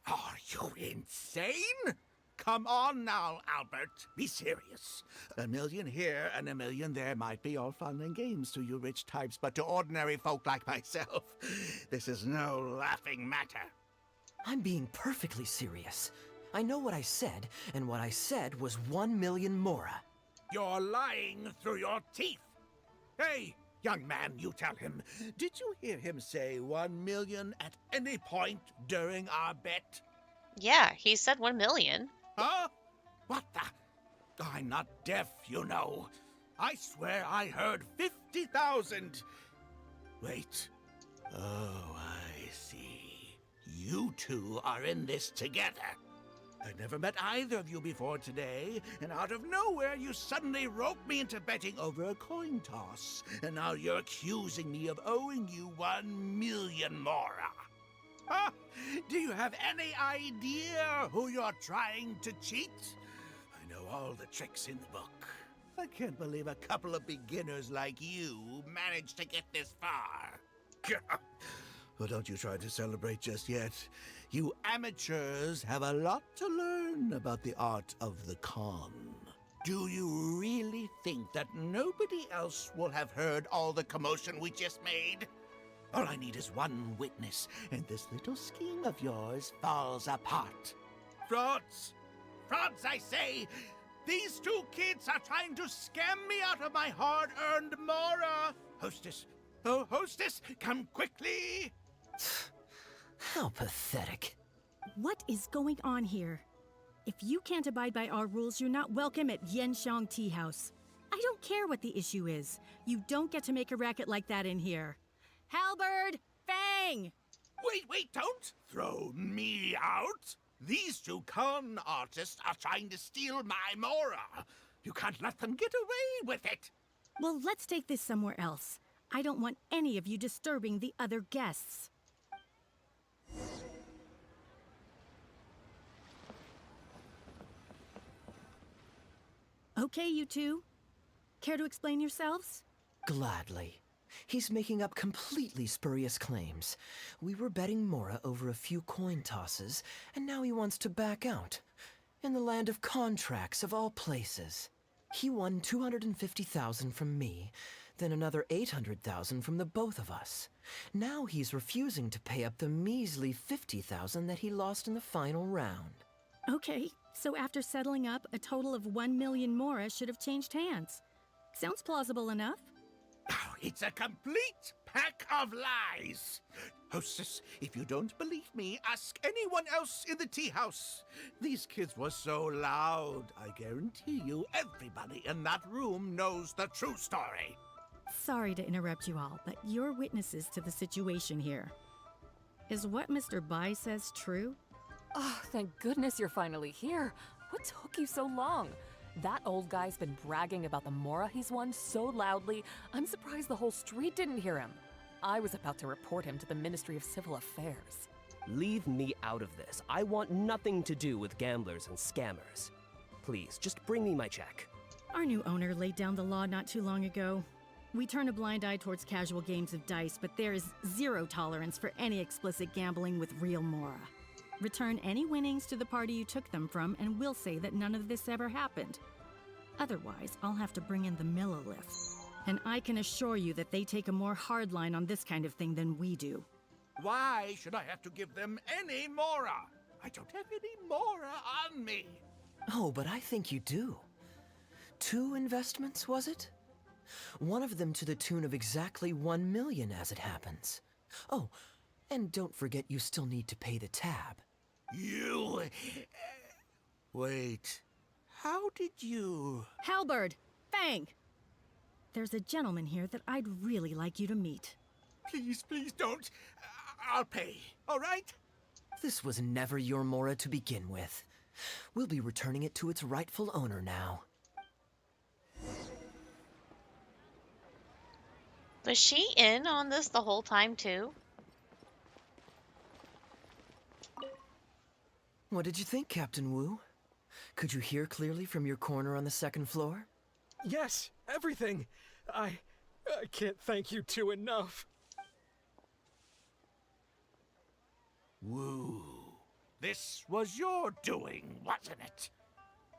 Are you insane? Come on now, Albert. Be serious. 1 million here and 1 million there might be all fun and games to you rich types, but to ordinary folk like myself, this is no laughing matter. I'm being perfectly serious. I know what I said, and what I said was 1 million mora. You're lying through your teeth. Hey, young man, you tell him. Did you hear him say 1 million at any point during our bet? Yeah, he said 1 million. Huh? What the? I'm not deaf, you know. I swear I heard 50,000. Wait. Oh, I see. You two are in this together. I've never met either of you before today, and out of nowhere you suddenly roped me into betting over a coin toss, and now you're accusing me of owing you 1 million mora. Huh? Do you have any idea who you're trying to cheat? I know all the tricks in the book. I can't believe a couple of beginners like you managed to get this far. Well, don't you try to celebrate just yet. You amateurs have a lot to learn about the art of the con. Do you really think that nobody else will have heard all the commotion we just made? All I need is one witness, and this little scheme of yours falls apart. Frauds! Frauds, I say! These two kids are trying to scam me out of my hard-earned mora! Hostess! Oh, hostess, come quickly! How pathetic. What is going on here? If you can't abide by our rules, you're not welcome at Yenshang Tea House. I don't care what the issue is. You don't get to make a racket like that in here. Halberd! Fang! Wait, don't throw me out! These two con artists are trying to steal my mora. You can't let them get away with it. Well, let's take this somewhere else. I don't want any of you disturbing the other guests. Okay, you two. Care to explain yourselves? Gladly. He's making up completely spurious claims. We were betting mora over a few coin tosses, and now he wants to back out. In the land of contracts, of all places. He won 250,000 from me, then another 800,000 from the both of us. Now he's refusing to pay up the measly 50,000 that he lost in the final round. Okay, so after settling up, a total of 1 million mora should have changed hands. Sounds plausible enough. Oh, it's a complete pack of lies. Hostess, if you don't believe me, ask anyone else in the tea house. These kids were so loud. I guarantee you everybody in that room knows the true story. Sorry to interrupt you all, but you're witnesses to the situation here. Is what Mr. Bai says true? Oh, thank goodness you're finally here. What took you so long? That old guy's been bragging about the mora he's won so loudly, I'm surprised the whole street didn't hear him. I was about to report him to the Ministry of Civil Affairs. Leave me out of this. I want nothing to do with gamblers and scammers. Please, just bring me my check. Our new owner laid down the law not too long ago. We turn a blind eye towards casual games of dice, but there is zero tolerance for any explicit gambling with real mora. Return any winnings to the party you took them from, and we'll say that none of this ever happened. Otherwise, I'll have to bring in the millilith. And I can assure you that they take a more hard line on this kind of thing than we do. Why should I have to give them any mora? I don't have any mora on me. Oh, but I think you do. 2 investments, was it? One of them to the tune of exactly 1 million as it happens. Oh, and don't forget you still need to pay the tab. You... Wait. How did you... Halberd! Fang! There's a gentleman here that I'd really like you to meet. Please, please don't. I'll pay, all right? This was never your Mora to begin with. We'll be returning it to its rightful owner now. Was she in on this the whole time, too? What did you think, Captain Wu? Could you hear clearly from your corner on the 2nd floor? Yes, everything. I can't thank you two enough. Woo. This was your doing, wasn't it?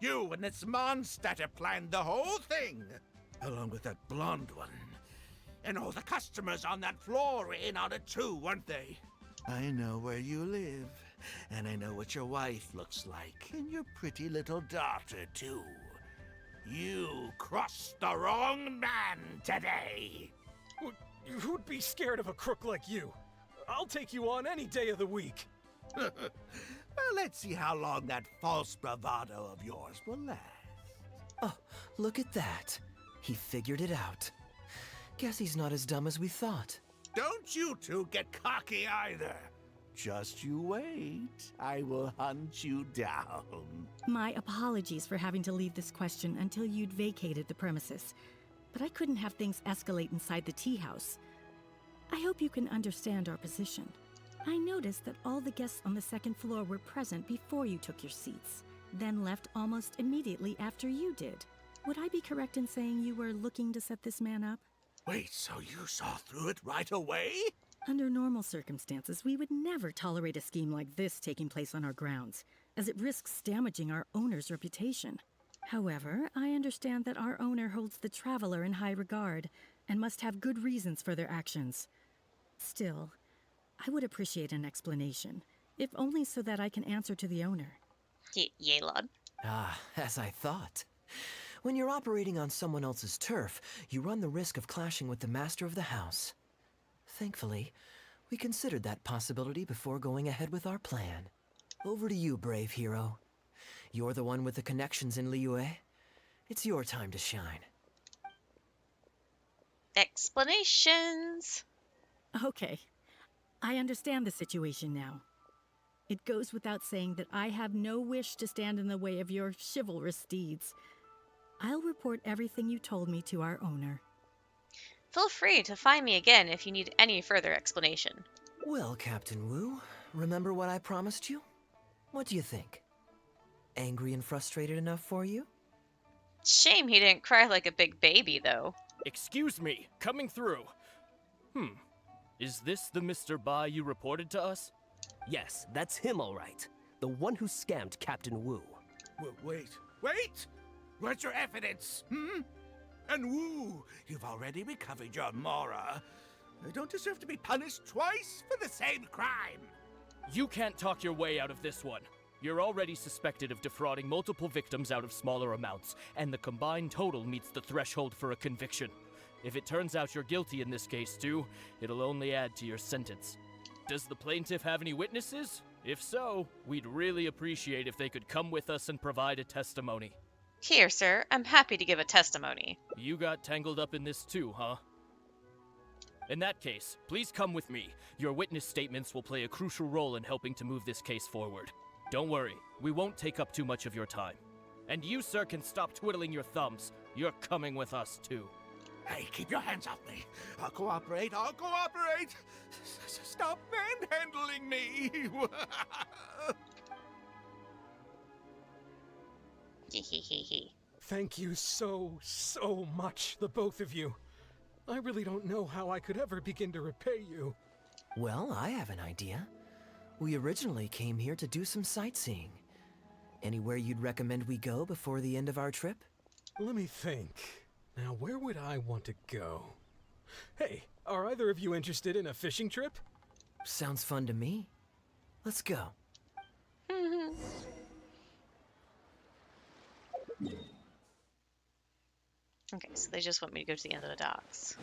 You and this Mondstatter planned the whole thing, along with that blonde one. And all the customers on that floor were in on it too, weren't they? I know where you live, and I know what your wife looks like, and your pretty little daughter too. You crossed the wrong man today. Who'd be scared of a crook like you? I'll take you on any day of the week. Well, let's see how long that false bravado of yours will last. Oh, look at that. He figured it out. Guess he's not as dumb as we thought. Don't you two get cocky either. Just you wait. I will hunt you down. My apologies for having to leave this question until you'd vacated the premises. But I couldn't have things escalate inside the tea house. I hope you can understand our position. I noticed that all the guests on the 2nd floor were present before you took your seats, then left almost immediately after you did. Would I be correct in saying you were looking to set this man up? Wait, so you saw through it right away? Under normal circumstances, we would never tolerate a scheme like this taking place on our grounds, as it risks damaging our owner's reputation. However, I understand that our owner holds the traveler in high regard, and must have good reasons for their actions. Still, I would appreciate an explanation, if only so that I can answer to the owner. Yelan. Ah, as I thought. When you're operating on someone else's turf, you run the risk of clashing with the master of the house. Thankfully, we considered that possibility before going ahead with our plan. Over to you, brave hero. You're the one with the connections in Liyue. It's your time to shine. Explanations. Okay, I understand the situation now. It goes without saying that I have no wish to stand in the way of your chivalrous deeds. I'll report everything you told me to our owner. Feel free to find me again if you need any further explanation. Well, Captain Wu, remember what I promised you? What do you think? Angry and frustrated enough for you? Shame he didn't cry like a big baby, though. Excuse me, coming through. Is this the Mr. Bai you reported to us? Yes, that's him all right. The one who scammed Captain Wu. Wait! Where's your evidence, And Wu, you've already recovered your Mora. I don't deserve to be punished twice for the same crime. You can't talk your way out of this one. You're already suspected of defrauding multiple victims out of smaller amounts, and the combined total meets the threshold for a conviction. If it turns out you're guilty in this case too, it'll only add to your sentence. Does the plaintiff have any witnesses? If so, we'd really appreciate if they could come with us and provide a testimony. Here, sir, I'm happy to give a testimony. You got tangled up in this too, huh? In that case, please come with me. Your witness statements will play a crucial role in helping to move this case forward. Don't worry, we won't take up too much of your time. And you, sir, can stop twiddling your thumbs. You're coming with us too. Hey, keep your hands off me. I'll cooperate. Stop manhandling me. Thank you so much, the both of you. I really don't know how I could ever begin to repay you. Well, I have an idea. We originally came here to do some sightseeing. Anywhere you'd recommend we go before the end of our trip? Let me think. Now, where would I want to go? Hey, are either of you interested in a fishing trip? Sounds fun to me. Let's go. Okay, so they just want me to go to the end of the docks.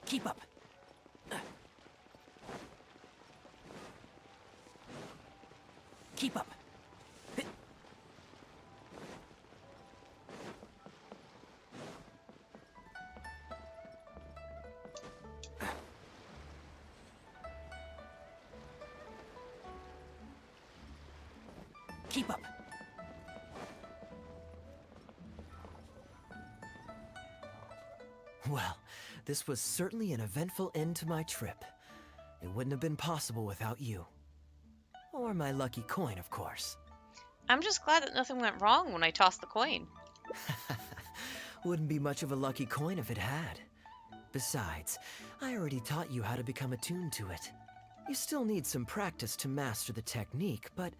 Keep up. Keep up. Keep up. Well, this was certainly an eventful end to my trip. It wouldn't have been possible without you. Or my lucky coin, of course. I'm just glad that nothing went wrong when I tossed the coin. Wouldn't be much of a lucky coin if it had. Besides, I already taught you how to become attuned to it. You still need some practice to master the technique, but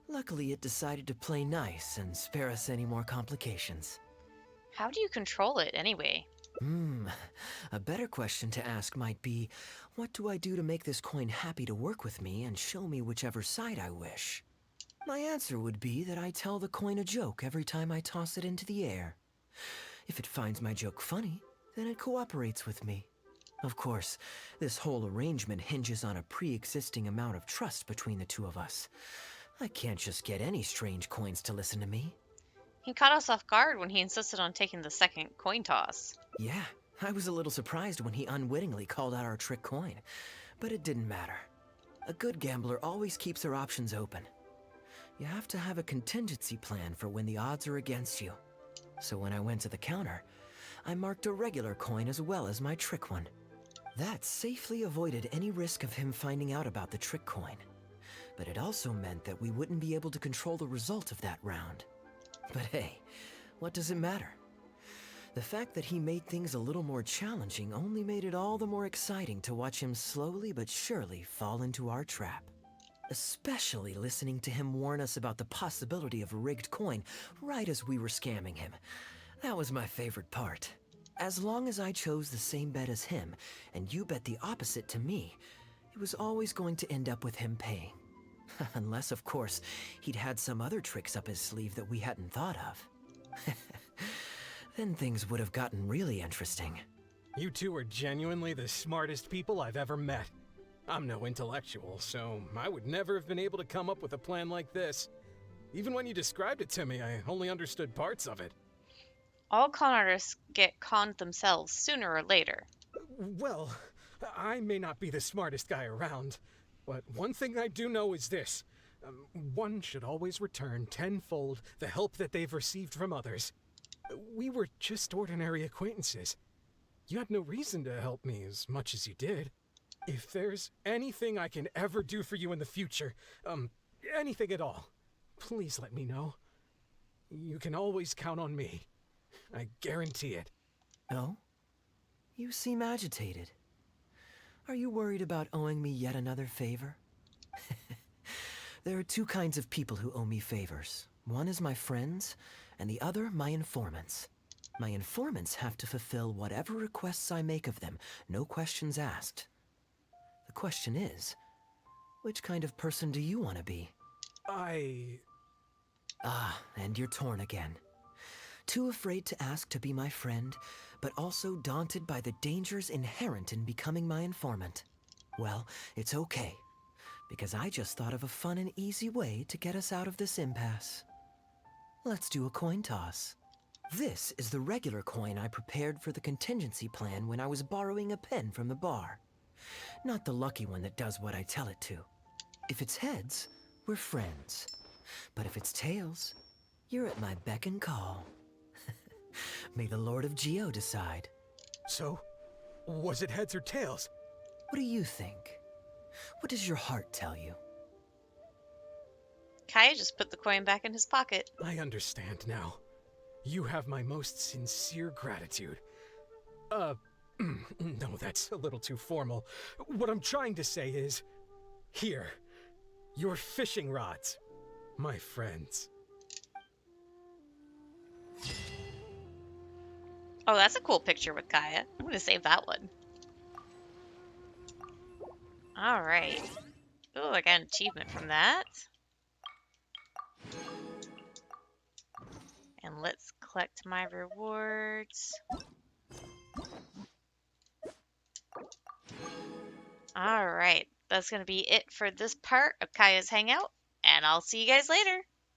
luckily it decided to play nice and spare us any more complications. How do you control it anyway? A better question to ask might be, what do I do to make this coin happy to work with me and show me whichever side I wish? My answer would be that I tell the coin a joke every time I toss it into the air. If it finds my joke funny, then it cooperates with me. Of course, this whole arrangement hinges on a pre-existing amount of trust between the two of us. I can't just get any strange coins to listen to me. He caught us off guard when he insisted on taking the second coin toss. Yeah, I was a little surprised when he unwittingly called out our trick coin, but it didn't matter. A good gambler always keeps their options open. You have to have a contingency plan for when the odds are against you. So when I went to the counter, I marked a regular coin as well as my trick one. That safely avoided any risk of him finding out about the trick coin. But it also meant that we wouldn't be able to control the result of that round. But hey, what does it matter? The fact that he made things a little more challenging only made it all the more exciting to watch him slowly but surely fall into our trap. Especially listening to him warn us about the possibility of a rigged coin right as we were scamming him. That was my favorite part. As long as I chose the same bet as him, and you bet the opposite to me, it was always going to end up with him paying. Unless, of course, he'd had some other tricks up his sleeve that we hadn't thought of. Then things would have gotten really interesting. You two are genuinely the smartest people I've ever met. I'm no intellectual, so I would never have been able to come up with a plan like this. Even when you described it to me, I only understood parts of it. All con artists get conned themselves sooner or later. Well, I may not be the smartest guy around, but one thing I do know is this. One should always return tenfold the help that they've received from others. We were just ordinary acquaintances. You had no reason to help me as much as you did. If there's anything I can ever do for you in the future, anything at all, please let me know. You can always count on me. I guarantee it. Oh? You seem agitated. Are you worried about owing me yet another favor? There are two kinds of people who owe me favors. One is my friends, and the other my informants. My informants have to fulfill whatever requests I make of them, no questions asked. The question is, which kind of person do you want to be? Ah, and you're torn again. Too afraid to ask to be my friend, but also daunted by the dangers inherent in becoming my informant. Well, it's okay, because I just thought of a fun and easy way to get us out of this impasse. Let's do a coin toss. This is the regular coin I prepared for the contingency plan when I was borrowing a pen from the bar. Not the lucky one that does what I tell it to. If it's heads, we're friends. But if it's tails, you're at my beck and call. May the Lord of Geo decide. So, was it heads or tails? What do you think? What does your heart tell you? Kaeya just put the coin back in his pocket. I understand now. You have my most sincere gratitude. No, that's a little too formal. What I'm trying to say is, here, your fishing rods, my friends. Oh, that's a cool picture with Kaeya. I'm gonna save that one. Alright. Oh, I got an achievement from that. And let's collect my rewards. All right, that's going to be it for this part of Kaeya's Hangout, and I'll see you guys later.